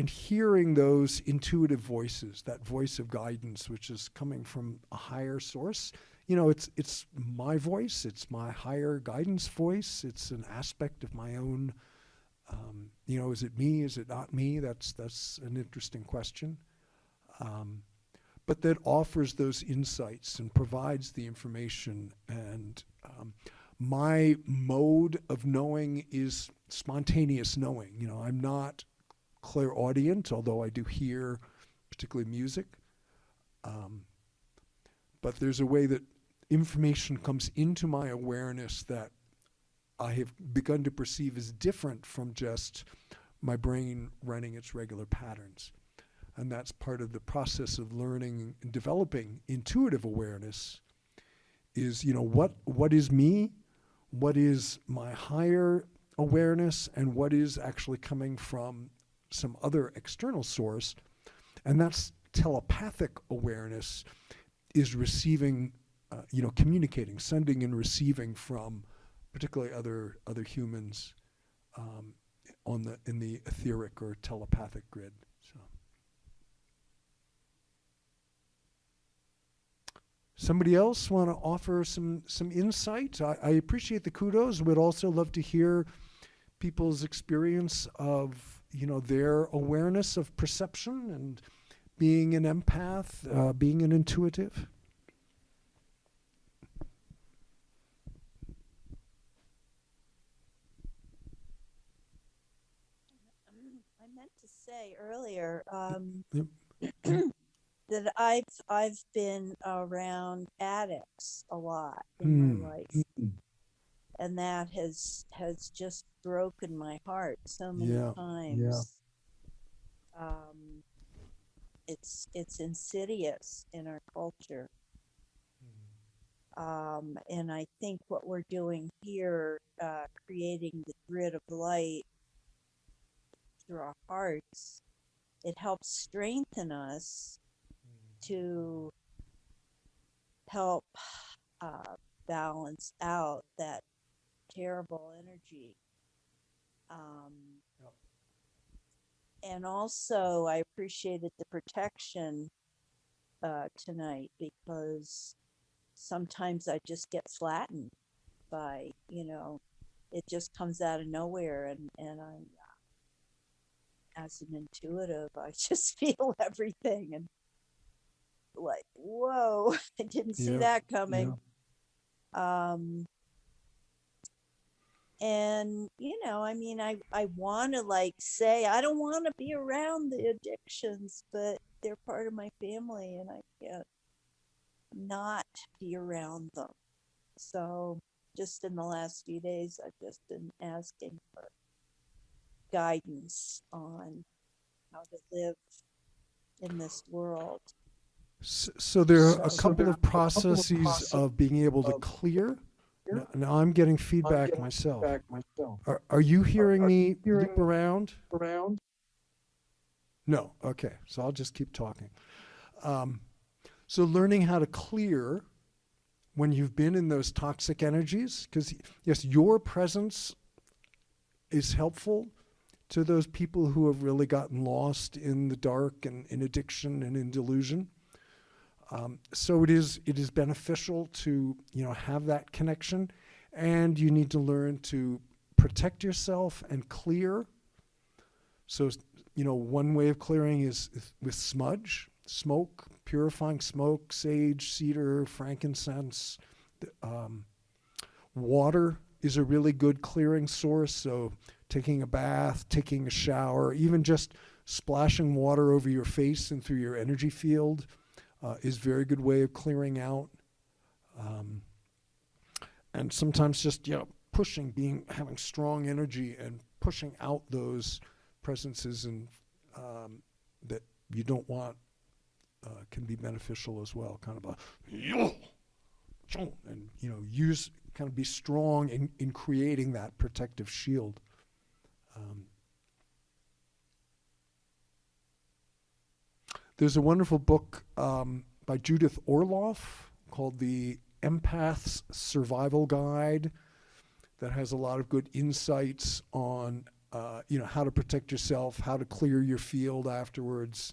hearing those intuitive voices, that voice of guidance, which is coming from a higher source. It's my voice, it's my higher guidance voice, it's an aspect of my own, is it me, is it not me? That's an interesting question. But that offers those insights and provides the information. And my mode of knowing is spontaneous knowing. I'm not clairaudient, although I do hear particularly music. But there's a way that information comes into my awareness that I have begun to perceive as different from just my brain running its regular patterns. And that's part of the process of learning and developing intuitive awareness, is, what is me, what is my higher awareness, and what is actually coming from some other external source. And that's telepathic awareness is receiving, communicating, sending and receiving from particularly other humans in the etheric or telepathic grid. So, somebody else want to offer some insight? I appreciate the kudos. Would also love to hear people's experience of their awareness of perception and being an empath, being an intuitive. I meant to say earlier Yep. that I've been around addicts a lot in my life, and that has just broken my heart so many times. It's insidious in our culture, and I think what we're doing here, creating the grid of light through our hearts, it helps strengthen us to help balance out that terrible energy. And also, I appreciated the protection tonight, because sometimes I just get flattened by, it just comes out of nowhere, and I, as an intuitive, I just feel everything and like, whoa, I didn't see that coming. And I want to say I don't want to be around the addictions, but they're part of my family and I can't not be around them. So just in the last few days, I've just been asking for guidance on how to live in this world. So there are a couple of processes of being able to clear. Now I'm getting feedback myself. Are you hearing me loop around? No. Okay. So I'll just keep talking. So learning how to clear when you've been in those toxic energies, because yes, your presence is helpful to those people who have really gotten lost in the dark and in addiction and in delusion. So it is beneficial to have that connection, and you need to learn to protect yourself and clear. So one way of clearing is with smudge, smoke, purifying smoke, sage, cedar, frankincense. Water is a really good clearing source. So taking a bath, taking a shower, even just splashing water over your face and through your energy field is a very good way of clearing out. And sometimes just pushing, having strong energy and pushing out those presences and that you don't want can be beneficial as well. Kind of and use kind of be strong in creating that protective shield. There's a wonderful book by Judith Orloff called The Empaths Survival Guide that has a lot of good insights on how to protect yourself, how to clear your field afterwards.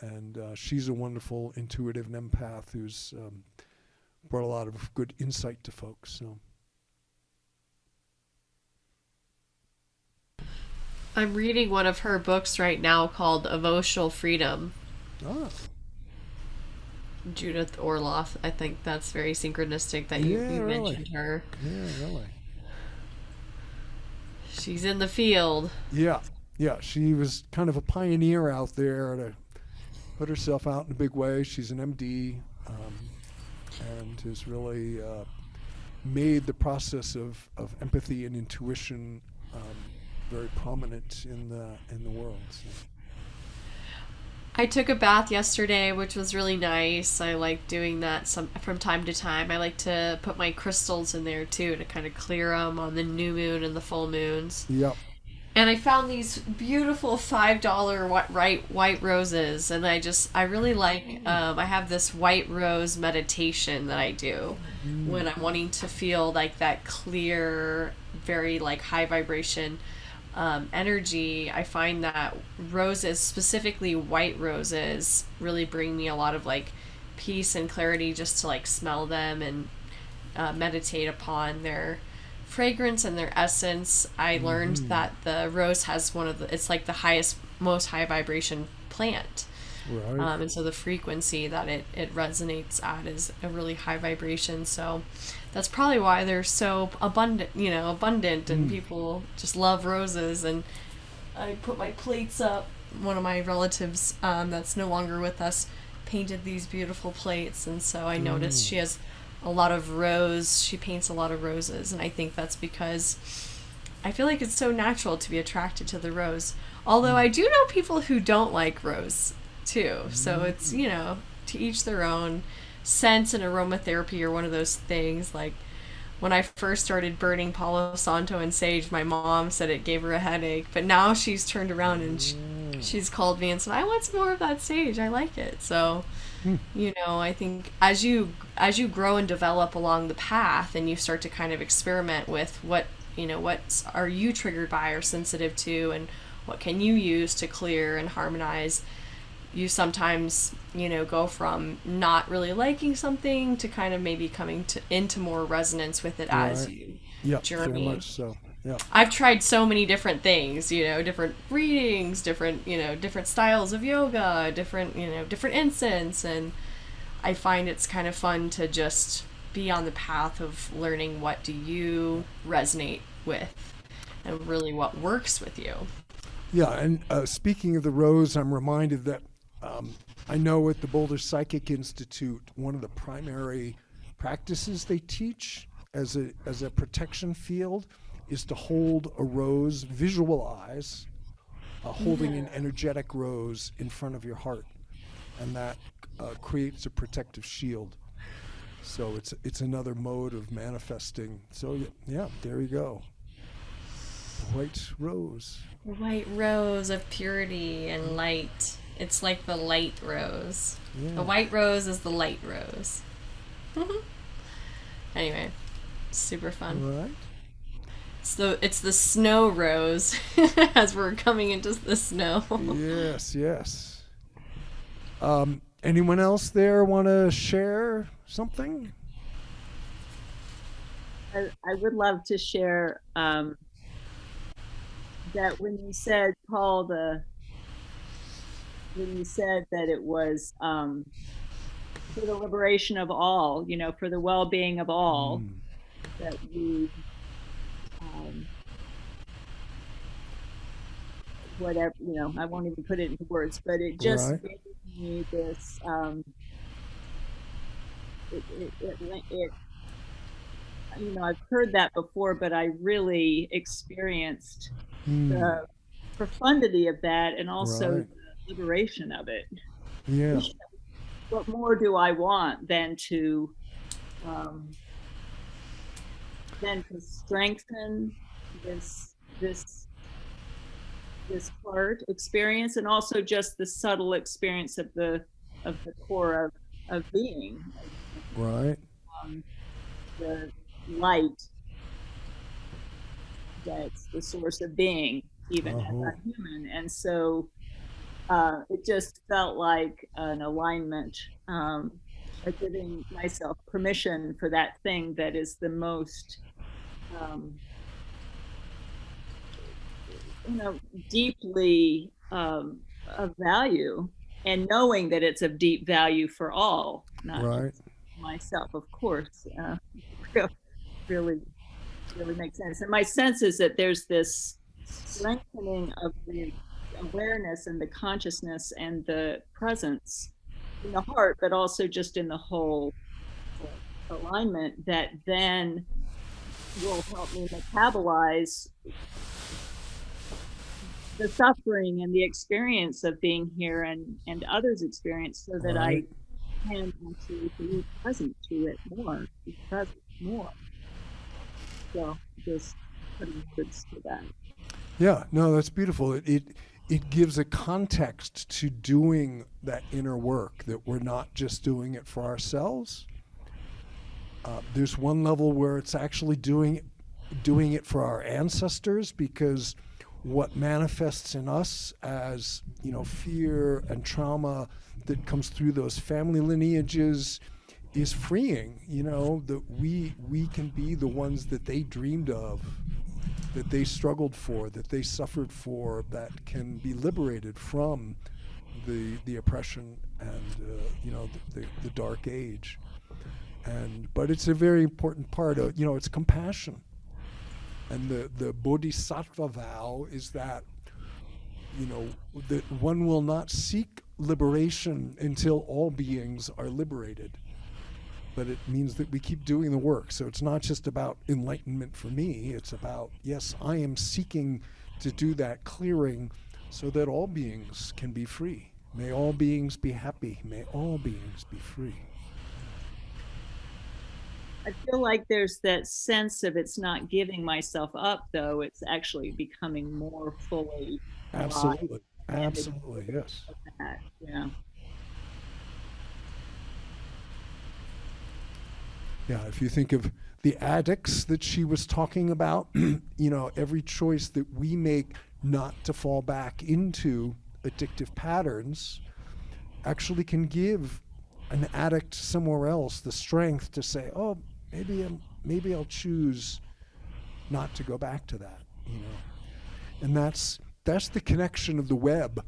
And she's a wonderful intuitive and empath who's brought a lot of good insight to folks. So I'm reading one of her books right now called Emotional Freedom. Ah. Judith Orloff. I think that's very synchronistic that you really mentioned her. Yeah, really. She's in the field. Yeah. She was kind of a pioneer out there to put herself out in a big way. She's an MD and has really made the process of empathy and intuition very prominent in the world. So. I took a bath yesterday, which was really nice. I like doing that from time to time. I like to put my crystals in there too to kind of clear them on the new moon and the full moons. Yep. And I found these beautiful $5 white roses, and I really like. I have this white rose meditation that I do when I'm wanting to feel like that clear, very like high vibration energy. I find that roses, specifically white roses, really bring me a lot of like peace and clarity just to like smell them and meditate upon their fragrance and their essence. I learned that the rose has it's like the highest, most high vibration plant. Right. And so the frequency that it resonates at is a really high vibration. So that's probably why they're so abundant, and people just love roses. And I put my plates up. One of my relatives that's no longer with us painted these beautiful plates, and so I noticed she has she paints a lot of roses, and I think that's because I feel like it's so natural to be attracted to the rose. Although I do know people who don't like rose too, so it's, to each their own. Scents and aromatherapy are one of those things. Like when I first started burning Palo Santo and sage, my mom said it gave her a headache, but now she's turned around and she's called me and said, I want some more of that sage, I like it. So I think as you grow and develop along the path, and you start to kind of experiment with what are you triggered by or sensitive to, and what can you use to clear and harmonize, you sometimes go from not really liking something to kind of maybe coming into more resonance with it as you journey. Very much so. Yeah. I've tried so many different things, different readings, different styles of yoga, different incense, and I find it's kind of fun to just be on the path of learning what do you resonate with and really what works with you. Yeah, and speaking of the rose, I'm reminded that I know at the Boulder Psychic Institute, one of the primary practices they teach as a protection field is to hold a rose, visualize holding an energetic rose in front of your heart, and that creates a protective shield. So it's another mode of manifesting. So yeah, there you go. White rose. The white rose of purity and light. It's like the light rose. Yeah. The white rose is the light rose. Anyway, super fun. Right. So it's the snow rose as we're coming into the snow. Yes. Anyone else there want to share something? I would love to share that when you said, Paul, when you said that it was for the liberation of all, for the well-being of all, that we whatever, I won't even put it into words, but it just gave me this I've heard that before, but I really experienced the profundity of that, and also the liberation of it. Yeah. What more do I want than to strengthen this heart experience, and also just the subtle experience of the core of being. Right. The light that's the source of being, even as a human. And so it just felt like an alignment, like giving myself permission for that thing that is the most deeply of value, and knowing that it's of deep value for all, not just myself, of course. Really makes sense. And my sense is that there's this strengthening of the awareness and the consciousness and the presence in the heart, but also just in the whole alignment, that then will help me metabolize the suffering and the experience of being here and others' experience, so that Right. I can actually be present to it more, be present more. So just putting words to that. Yeah, no, that's beautiful. It gives a context to doing that inner work, that we're not just doing it for ourselves. There's one level where it's actually doing it for our ancestors, because what manifests in us as, fear and trauma that comes through those family lineages is freeing. That we can be the ones that they dreamed of, that they struggled for, that they suffered for, that can be liberated from the oppression and the dark age. But it's a very important part of, it's compassion. And the bodhisattva vow is that, that one will not seek liberation until all beings are liberated. But it means that we keep doing the work. So it's not just about enlightenment for me. It's about, yes, I am seeking to do that clearing so that all beings can be free. May all beings be happy. May all beings be free. I feel like there's that sense of it's not giving myself up, though. It's actually becoming more fully alive. Absolutely. Absolutely, yes. That. Yeah. Yeah, if you think of the addicts that she was talking about, every choice that we make not to fall back into addictive patterns actually can give an addict somewhere else the strength to say, oh, maybe I'll choose not to go back to that, And that's the connection of the web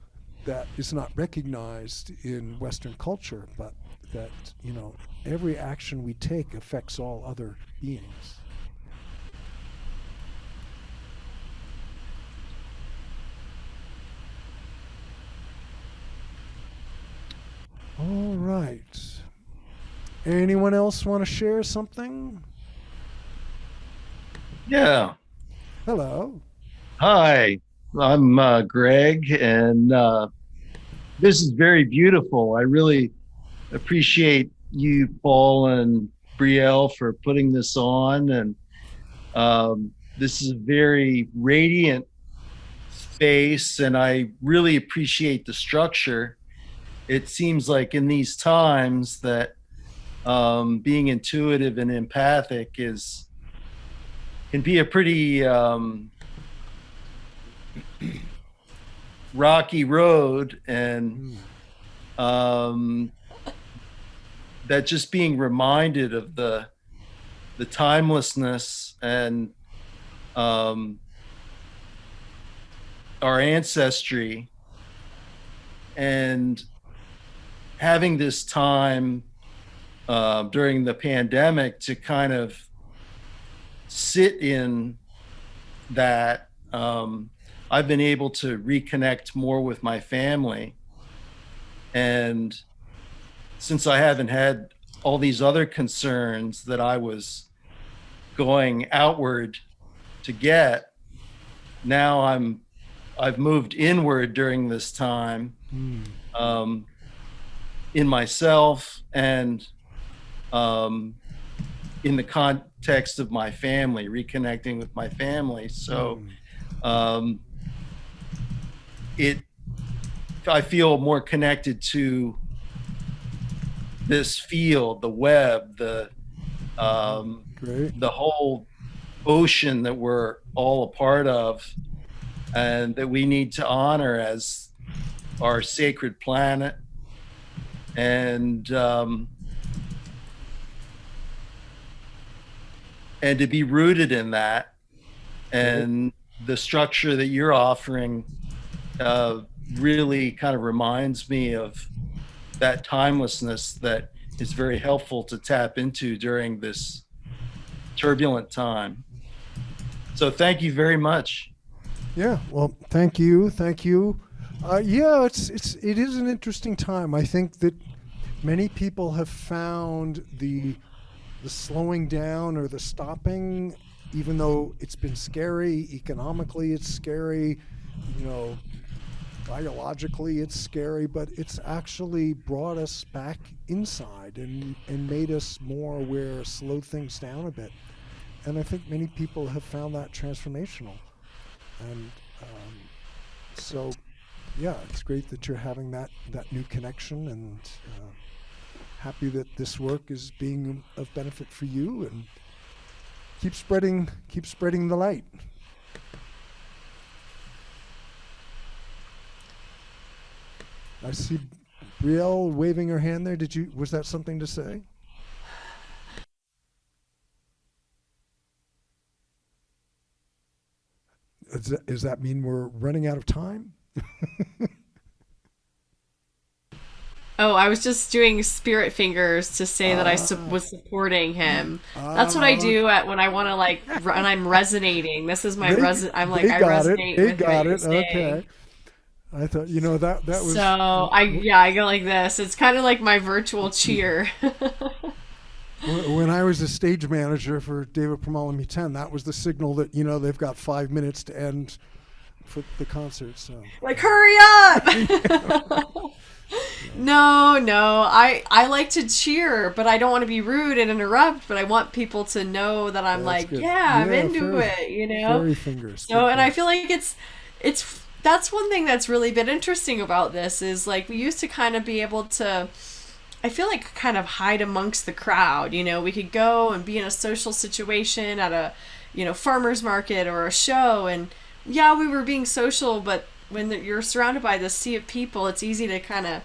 that is not recognized in Western culture, but that, every action we take affects all other beings. All right. Anyone else want to share something? Yeah. Hello. Hi, I'm Greg, and this is very beautiful. I really appreciate you, Paul and Brielle, for putting this on. And this is a very radiant space, and I really appreciate the structure. It seems like in these times that being intuitive and empathic can be a pretty rocky road, and that just being reminded of the timelessness and our ancestry, and having this time during the pandemic to kind of sit in that. I've been able to reconnect more with my family, and since I haven't had all these other concerns that I was going outward to get, now I've moved inward during this time, in myself and in the context of my family, reconnecting with my family. So I feel more connected to this field, the web, the whole ocean that we're all a part of, and that we need to honor as our sacred planet. And to be rooted in that, and the structure that you're offering really kind of reminds me of that timelessness that is very helpful to tap into during this turbulent time. So thank you very much. Yeah, well, thank you. Yeah, it is an interesting time. I think that many people have found the slowing down or the stopping, even though it's been scary economically, it's scary you know, biologically it's scary, but it's actually brought us back inside and made us more aware, slowed things down a bit. And I think many people have found that transformational. And so, yeah, it's great that you're having that new connection, and happy that this work is being of benefit for you, and keep spreading the light. I see Brielle waving her hand there. Was that something to say? Does that mean we're running out of time? Oh, I was just doing spirit fingers to say that I was supporting him. That's what I do when I want to when I'm resonating. This is my I'm like, I resonate with what you're saying. Okay. I thought, that was. So I go like this. It's kind of like my virtual cheer. When I was a stage manager for David Pramalami 10, that was the signal that, they've got 5 minutes to end for the concert. So like, hurry up! No, I like to cheer, but I don't want to be rude and interrupt, but I want people to know that I'm I'm into it, Fairy fingers. So, and I feel like that's one thing that's really been interesting about this is like we used to kind of be able to, I feel like, kind of hide amongst the crowd. We could go and be in a social situation at a, farmer's market or a show, and we were being social, but when you're surrounded by this sea of people, it's easy to kind of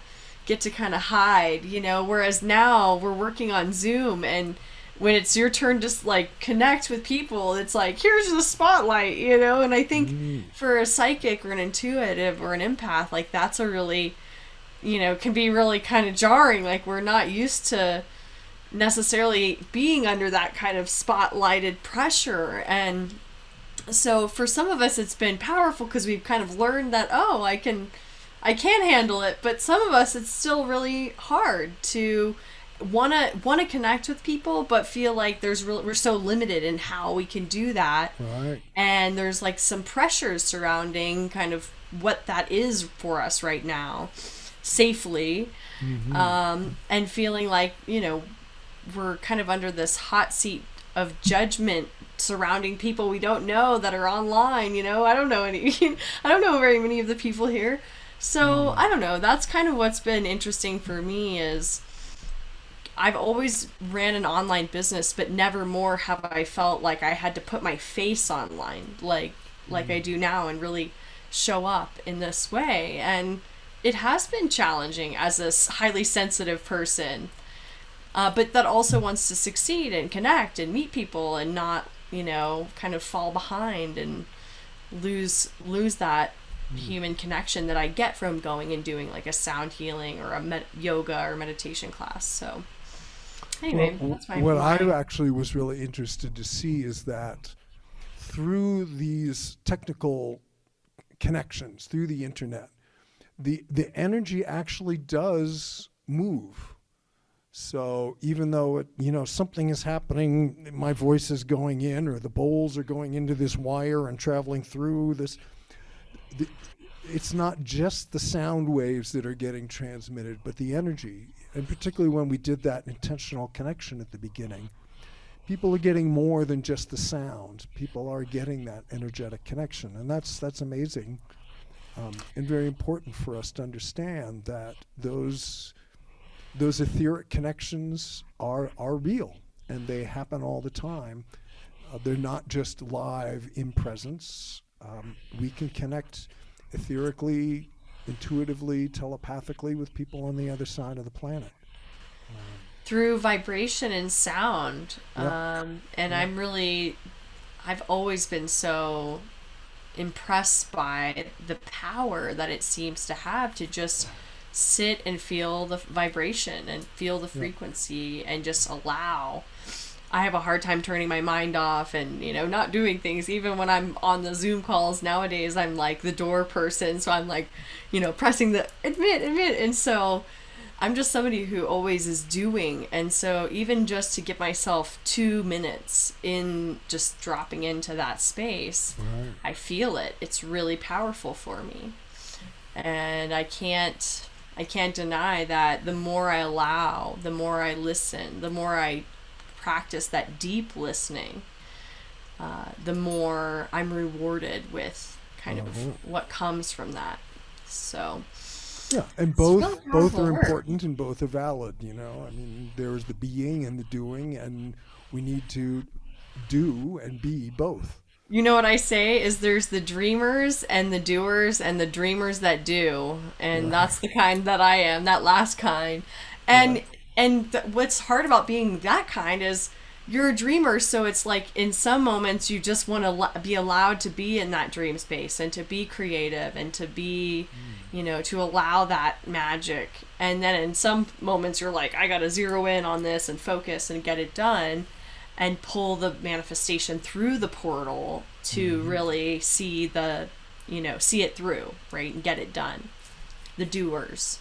hide, whereas now we're working on Zoom, and when it's your turn to connect with people, it's like, here's the spotlight, and I think for a psychic or an intuitive or an empath, that's a really, can be really kind of jarring. Like, we're not used to necessarily being under that kind of spotlighted pressure. And so for some of us, it's been powerful because we've kind of learned that, I can handle it. But some of us, it's still really hard to want to connect with people, but feel like we're so limited in how we can do that. Right. And there's some pressures surrounding kind of what that is for us right now, safely, and feeling like, we're kind of under this hot seat of judgment surrounding people we don't know that are online. I don't know I don't know very many of the people here. So I don't know. That's kind of what's been interesting for me is I've always ran an online business, but never more have I felt like I had to put my face online like I do now and really show up in this way. And it has been challenging as this highly sensitive person, but that also wants to succeed and connect and meet people and not, kind of fall behind and lose that human connection that I get from going and doing a sound healing or a yoga or meditation class. So anyway, that's what I actually was really interested to see is that through these technical connections, through the internet, the energy actually does move. So even though something is happening, my voice is going in, or the bowls are going into this wire and traveling through this, it's not just the sound waves that are getting transmitted, but the energy. And particularly when we did that intentional connection at the beginning, people are getting more than just the sound. People are getting that energetic connection, and that's amazing, and very important for us to understand that those etheric connections are real, and they happen all the time. They're not just live in presence. We can connect etherically, intuitively, telepathically with people on the other side of the planet. Through vibration and sound. And I've always been so impressed by the power that it seems to have to just sit and feel the vibration and feel the frequency and just allow. I have a hard time turning my mind off and, not doing things. Even when I'm on the Zoom calls nowadays, I'm like the door person. So I'm like, pressing the admit. And so I'm just somebody who always is doing. And so even just to get myself 2 minutes in just dropping into that space, Right. I feel it. It's really powerful for me. And I can't deny that the more I allow, the more I listen, the more I practice that deep listening, the more I'm rewarded with kind of what comes from that. So Yeah, and it's both really both powerful are work. important and both are valid. You know, I mean, there's the being and the doing, and we need to do and be both. You know what I say is there's the dreamers and the doers and the dreamers that do, and that's the kind that I am, that last kind. And Right. what's hard about being that kind is you're a dreamer, so it's like in some moments you just want to be allowed to be in that dream space and to be creative and to be, to allow that magic. And then in some moments you're like, I got to zero in on this and focus and get it done and pull the manifestation through the portal to really see see it through, right? And get it done. The doers.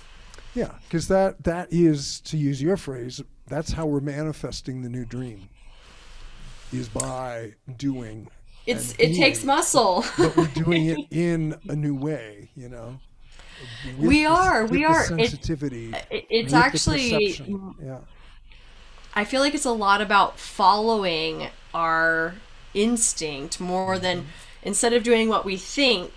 Yeah, because that is, to use your phrase, that's how we're manifesting the new dream, is by doing. It being, takes muscle. but we're doing it in a new way, you know. We are. The sensitivity. It's with the actually. perception. Yeah. I feel like it's a lot about following our instinct more than instead of doing what we think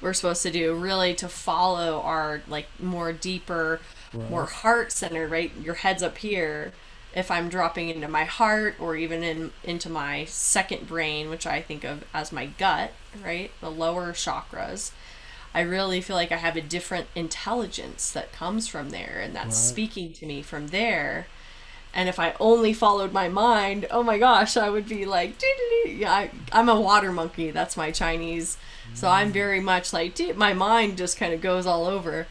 we're supposed to do, really to follow our like more deeper, more heart centered, right? Your head's up here. If I'm dropping into my heart or even into my second brain, which I think of as my gut, right? The lower chakras. I really feel like I have a different intelligence that comes from there and that's speaking to me from there. And if I only followed my mind, oh my gosh, I would be like, yeah, I'm a water monkey. That's my Chinese. So I'm very much like, my mind just kind of goes all over.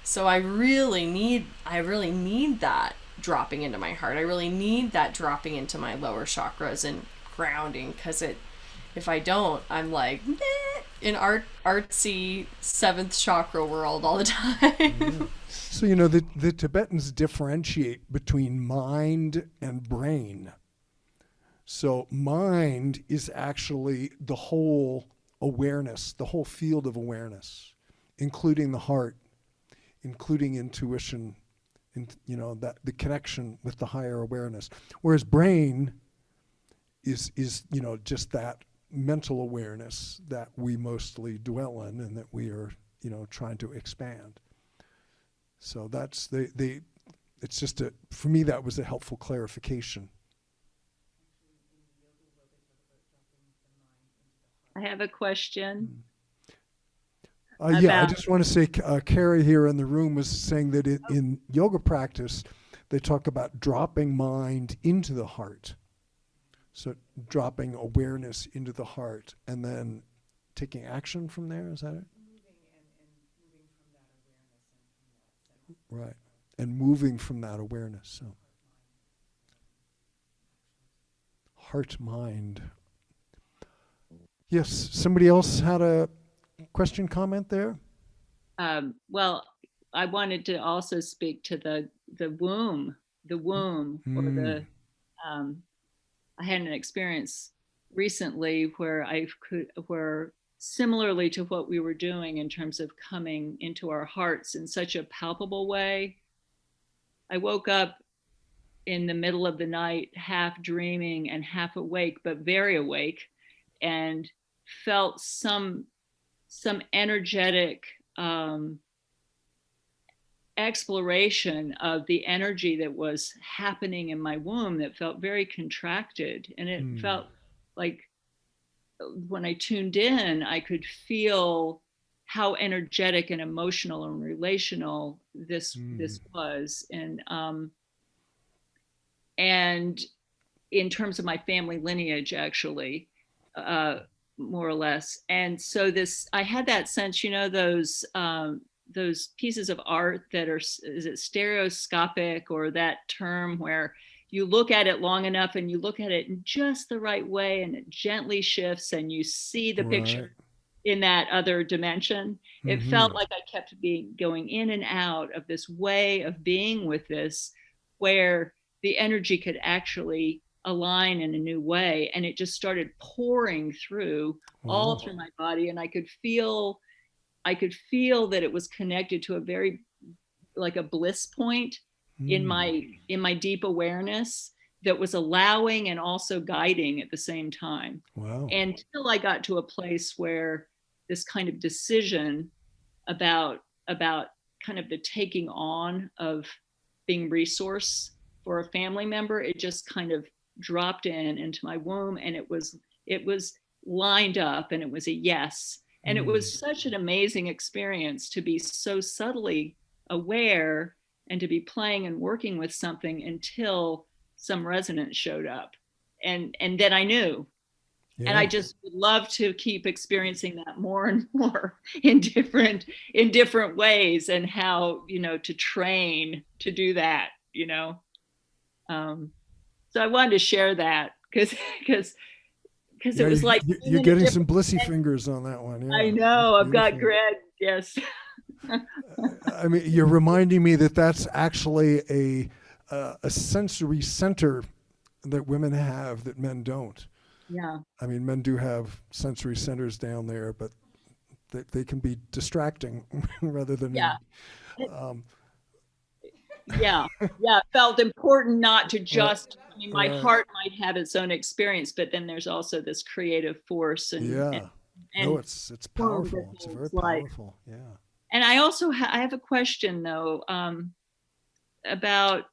So I really need that dropping into my heart. I really need that dropping into my lower chakras and grounding, because if I don't, I'm like meh, in artsy seventh chakra world all the time. So, you know, the Tibetans differentiate between mind and brain. So mind is actually the whole awareness, the whole field of awareness, including the heart, including intuition, that the connection with the higher awareness. Whereas brain is just that mental awareness that we mostly dwell in and that we are, trying to expand. So that's it's just for me, that was a helpful clarification. I have a question. Yeah, I just want to say, Carrie here in the room was saying that in yoga practice, they talk about dropping mind into the heart. So dropping awareness into the heart and then taking action from there, is that it? Right. And moving from that awareness. So heart, mind. Yes, somebody else had a question, comment there? Well, I wanted to also speak to the womb, or the. I had an experience recently where similarly to what we were doing in terms of coming into our hearts in such a palpable way. I woke up in the middle of the night, half dreaming and half awake, but very awake, and felt some energetic exploration of the energy that was happening in my womb that felt very contracted. And it felt like when I tuned in, I could feel how energetic and emotional and relational this was. And in terms of my family lineage, actually, more or less. And so I had that sense, those pieces of art that are, is it stereoscopic, or that term where you look at it long enough and you look at it in just the right way and it gently shifts and you see the picture. in that other dimension. It felt like I kept going in and out of this way of being with this, where the energy could actually align in a new way. And it just started pouring through all through my body. And I could feel that it was connected to a very, like a bliss point in my deep awareness that was allowing and also guiding at the same time. Wow. Until I got to a place where this kind of decision about kind of the taking on of being resource for a family member, it just kind of dropped into my womb, and it was lined up, and it was a yes. And it was such an amazing experience to be so subtly aware and to be playing and working with something until some resonance showed up. And then I knew. Yeah. And I just would love to keep experiencing that more and more in different ways, and how, to train to do that, So I wanted to share that because it was like you're getting some blissy fingers on that one. Yeah. I know. I've got Greg. Yes. I mean, you're reminding me that that's actually a sensory center that women have that men don't. Yeah. I mean, men do have sensory centers down there, but they can be distracting rather than. Yeah. It felt important not to just. I mean, my heart might have its own experience, but then there's also this creative force. And no, it's powerful. It's very powerful. Yeah. And I also I have a question though, about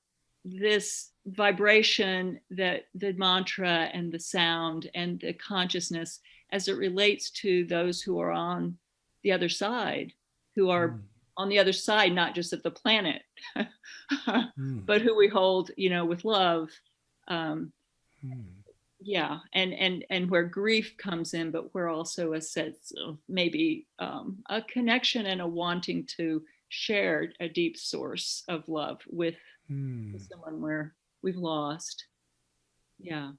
this vibration, that the mantra and the sound and the consciousness as it relates to those who are on the other side, who are on the other side, not just of the planet, but who we hold, with love. Yeah. And where grief comes in, but where also a sense of maybe a connection and a wanting to share a deep source of love with someone where we've lost. Yeah.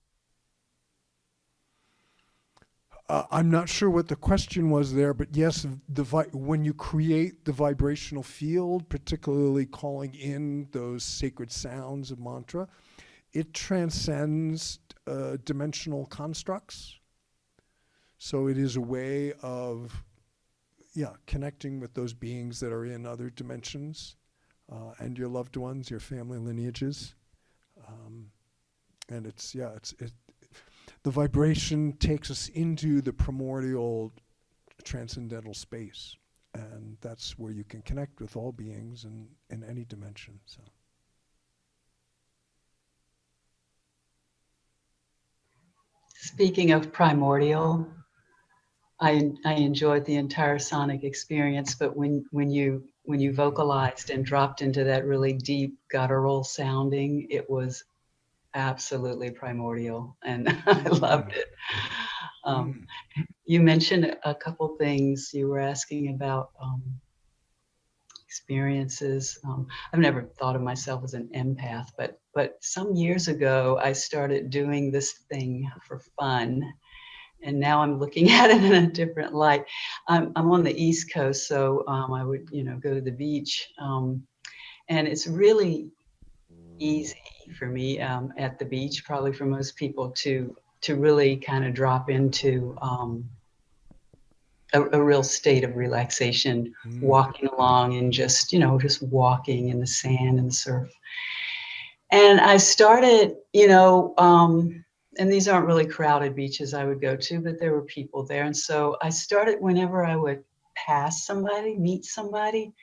I'm not sure what the question was there, but yes, when you create the vibrational field, particularly calling in those sacred sounds of mantra, it transcends dimensional constructs. So it is a way of, connecting with those beings that are in other dimensions, and your loved ones, your family lineages. And the vibration takes us into the primordial transcendental space. And that's where you can connect with all beings in any dimension. So. Speaking of primordial, I enjoyed the entire sonic experience, but when you vocalized and dropped into that really deep guttural sounding, it was absolutely primordial, and I loved it. You mentioned a couple things. You were asking about experiences. I've never thought of myself as an empath, but some years ago I started doing this thing for fun, and now I'm looking at it in a different light. I'm on the East Coast, so I would go to the beach, and it's really easy for me at the beach, probably for most people, to really kind of drop into a real state of relaxation, walking along and just walking in the sand and the surf. And I started, and these aren't really crowded beaches I would go to, but there were people there. And so I started, whenever I would pass somebody, meet somebody,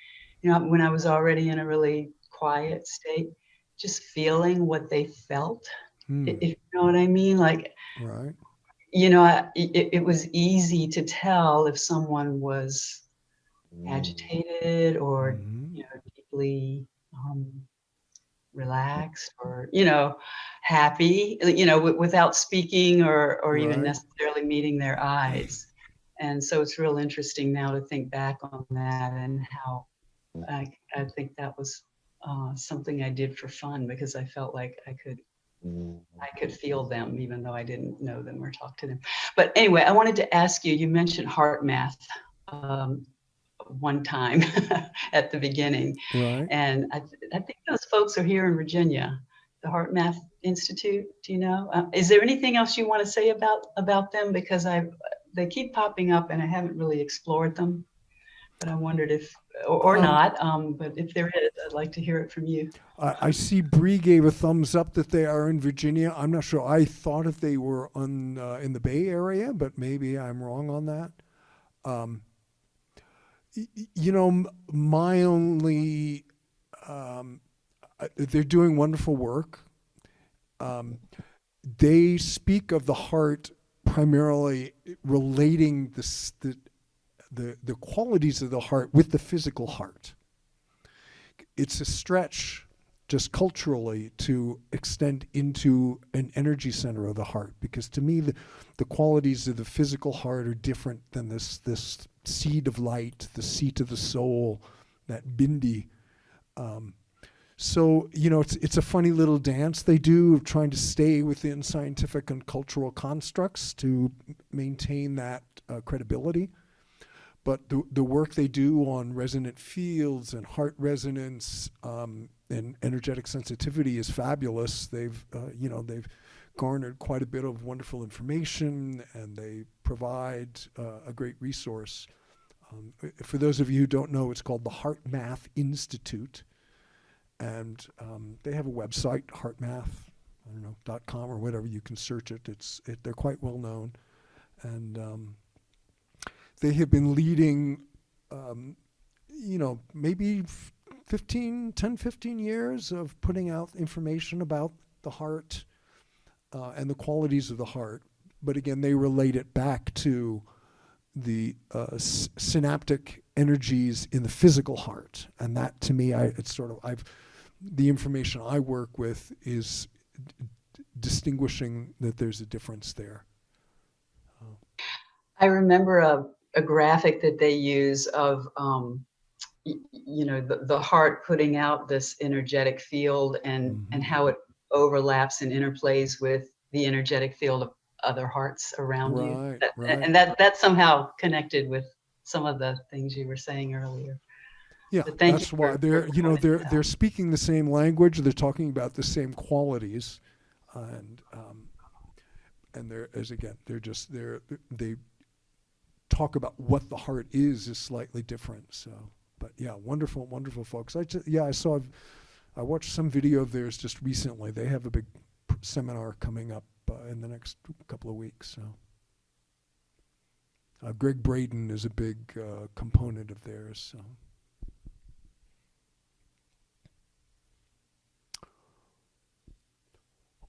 when I was already in a really quiet state, just feeling what they felt, if you know what I mean? Like, right. It was easy to tell if someone was agitated or, deeply relaxed or, happy, without speaking or even necessarily meeting their eyes. And so it's real interesting now to think back on that, and how I think that was something I did for fun, because I felt like I could I could feel them even though I didn't know them or talk to them. But anyway, I wanted to ask you, you mentioned heart math one time at the beginning. Right. And I think those folks are here in Virginia, the Heart Math Institute. Do you know? Is there anything else you want to say about them? Because they keep popping up and I haven't really explored them. But I wondered if, or not, but if there is, I'd like to hear it from you. I see Bree gave a thumbs up that they are in Virginia. I'm not sure. I thought if they were in the Bay Area, but maybe I'm wrong on that. You know, my only, they're doing wonderful work. They speak of the heart primarily relating the qualities of the heart with the physical heart. It's a stretch just culturally to extend into an energy center of the heart, because to me the qualities of the physical heart are different than this seed of light, the seat of the soul, that bindi. So, you know, it's a funny little dance they do of trying to stay within scientific and cultural constructs to maintain that credibility. But the work they do on resonant fields and heart resonance and energetic sensitivity is fabulous. They've garnered quite a bit of wonderful information, and they provide a great resource. For those of you who don't know, it's called the Heart Math Institute, and they have a website, heartmath.com or whatever. You can search it. They're quite well known, and they have been leading, maybe 15 years of putting out information about the heart and the qualities of the heart. But again, they relate it back to the synaptic energies in the physical heart. And that, to me, the information I work with is distinguishing that there's a difference there. I remember a graphic that they use of, the heart putting out this energetic field and how it overlaps and interplays with the energetic field of other hearts around you. Right. And that's somehow connected with some of the things you were saying earlier. Yeah, that's why they're speaking the same language. They're talking about the same qualities, and they talk about what the heart is slightly different. So, but yeah, wonderful folks. I watched some video of theirs just recently. They have a big seminar coming up in the next couple of weeks. So, Greg Braden is a big component of theirs. So.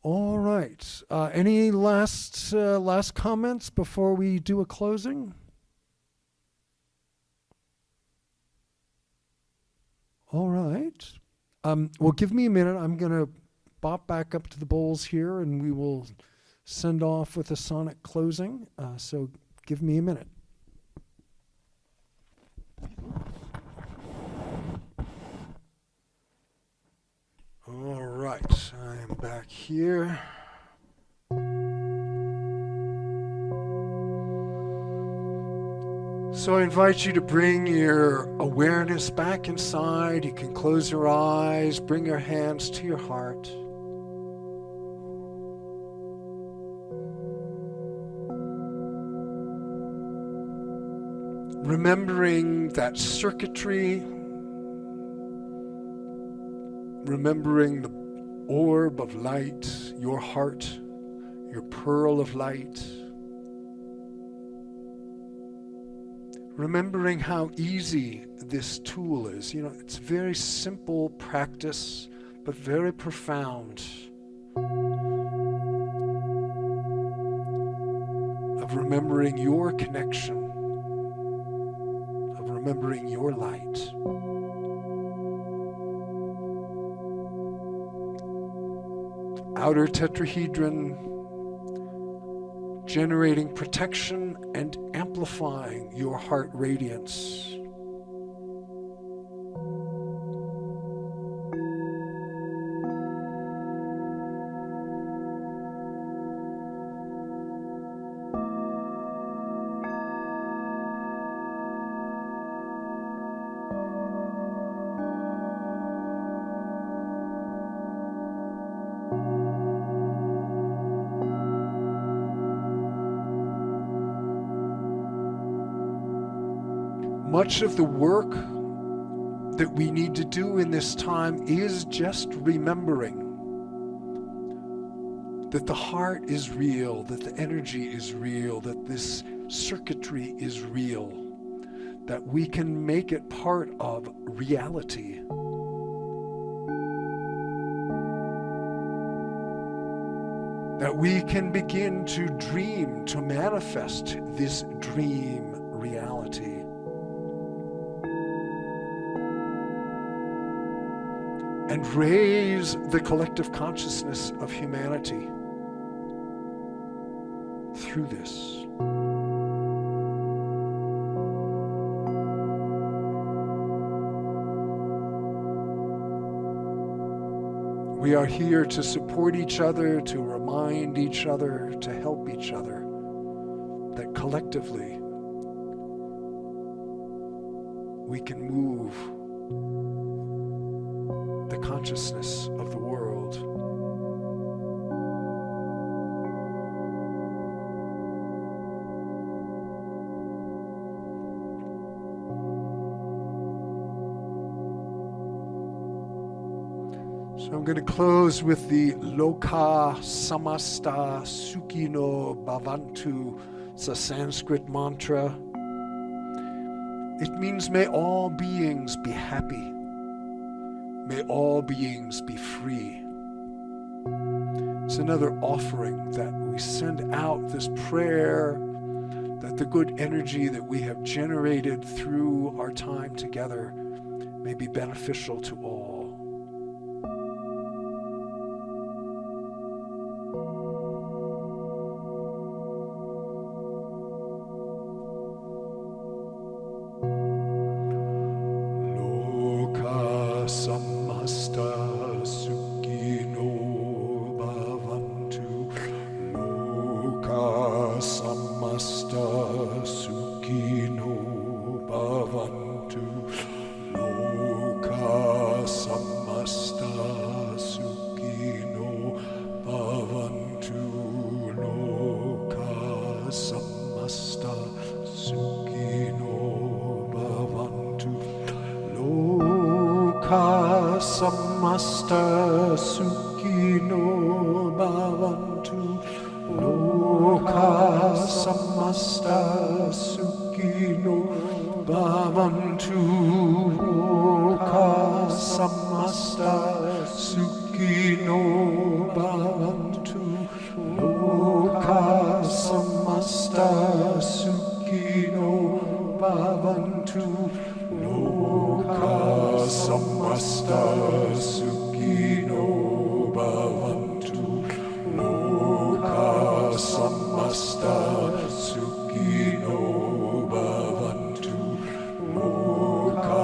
All right. Any last comments before we do a closing? All right. Well, give me a minute. I'm going to bop back up to the bowls here, and we will send off with a sonic closing. So give me a minute. All right. I am back here. So I invite you to bring your awareness back inside. You can close your eyes, bring your hands to your heart. Remembering that circuitry, remembering the orb of light, your heart, your pearl of light. Remembering how easy this tool is. You know, it's very simple practice, but very profound. Of remembering your connection, of remembering your light. Outer tetrahedron, generating protection and amplifying your heart radiance. Much of the work that we need to do in this time is just remembering that the heart is real, that the energy is real, that this circuitry is real, that we can make it part of reality. That we can begin to dream, to manifest this dream reality. And raise the collective consciousness of humanity through this. We are here to support each other, to remind each other, to help each other, that collectively we can move the consciousness of the world. So I'm going to close with the Loka Samasta Sukhino Bhavantu. It's a Sanskrit mantra. It means may all beings be happy. May all beings be free. It's another offering that we send out, this prayer that the good energy that we have generated through our time together may be beneficial to all. Samasta Sukhino Bhavantu. Loka Samasta Sukhino Bhavantu. Loka Samasta Sukhino Bhavantu. Loka Samasta Sukhino Bhavantu. Loka Samasta Sukhino Bhavantu. Loka Samasta Sukhino Bhavantu. Loka Samasta Sukhino Bhavantu. Loka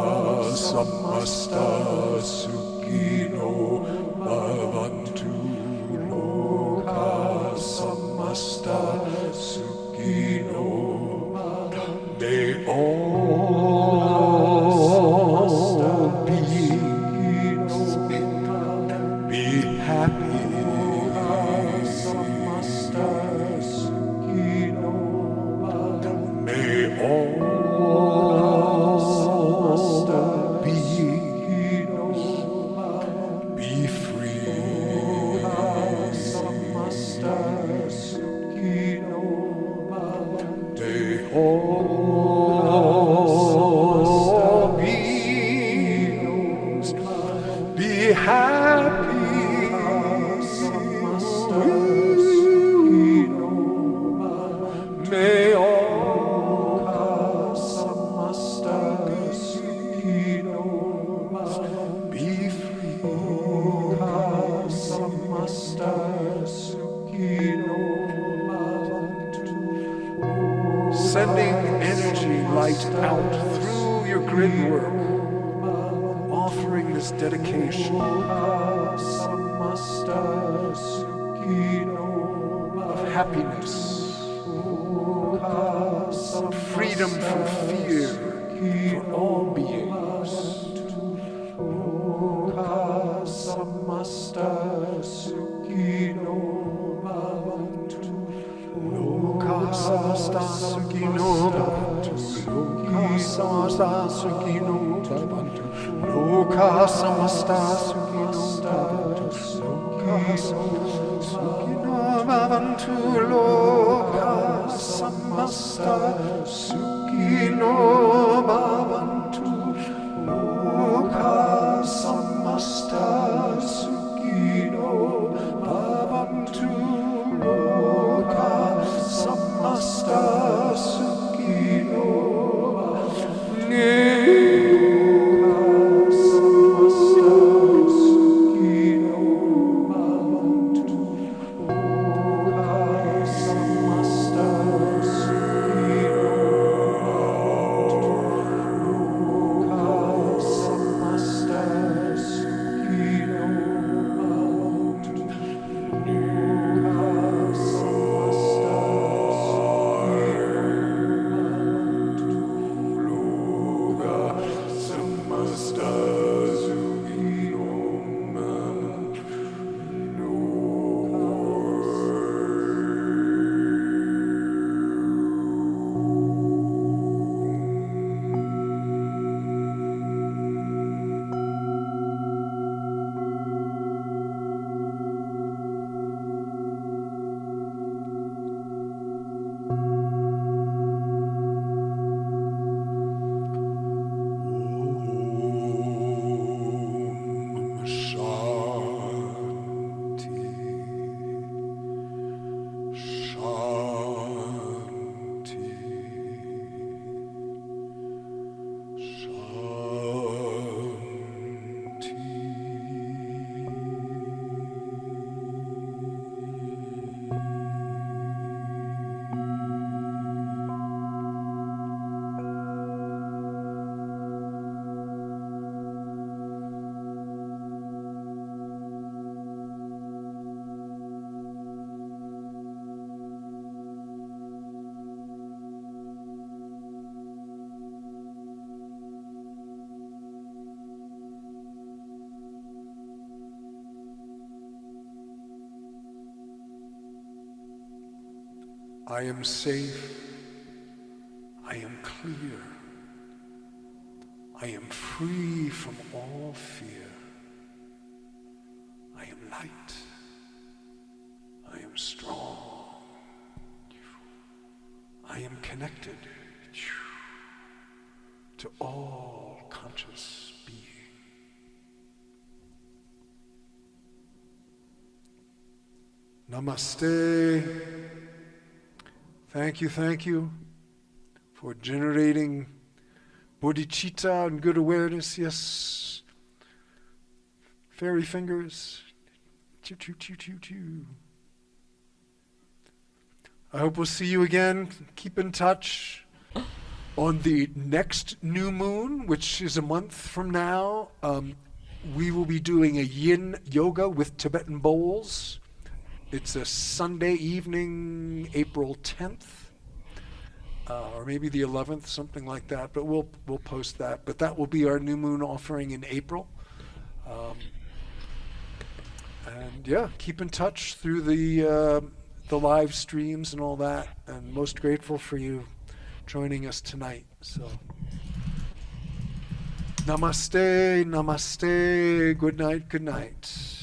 Samasta Sukhino Bhavantu. May all beings be happy. May all beings be free. May all beings be happy. May all be free. Sending energy light out through your grid work, offering this dedication of happiness, freedom from fear for all beings. Loka samasta sukino bhavantu. Loka samasta sukino bhavantu. Loka samasta sukino bhavantu. Loka samasta sukino bhavantu. Loka samasta sukino bhavantu. Loka samasta sukino bhavantu. Loka samasta sukino I am safe. I am clear. I am free from all fear. I am light. I am strong. I am connected to all conscious being. Namaste. Thank you for generating bodhicitta and good awareness. Yes. Fairy fingers. Choo, choo, choo, choo, choo. I hope we'll see you again. Keep in touch on the next new moon, which is a month from now. We will be doing a yin yoga with Tibetan bowls. It's a Sunday evening, April 10th, or maybe the 11th, something like that. But we'll post that. But that will be our new moon offering in April. And yeah, keep in touch through the live streams and all that. And most grateful for you joining us tonight. So, namaste, namaste. Good night, good night.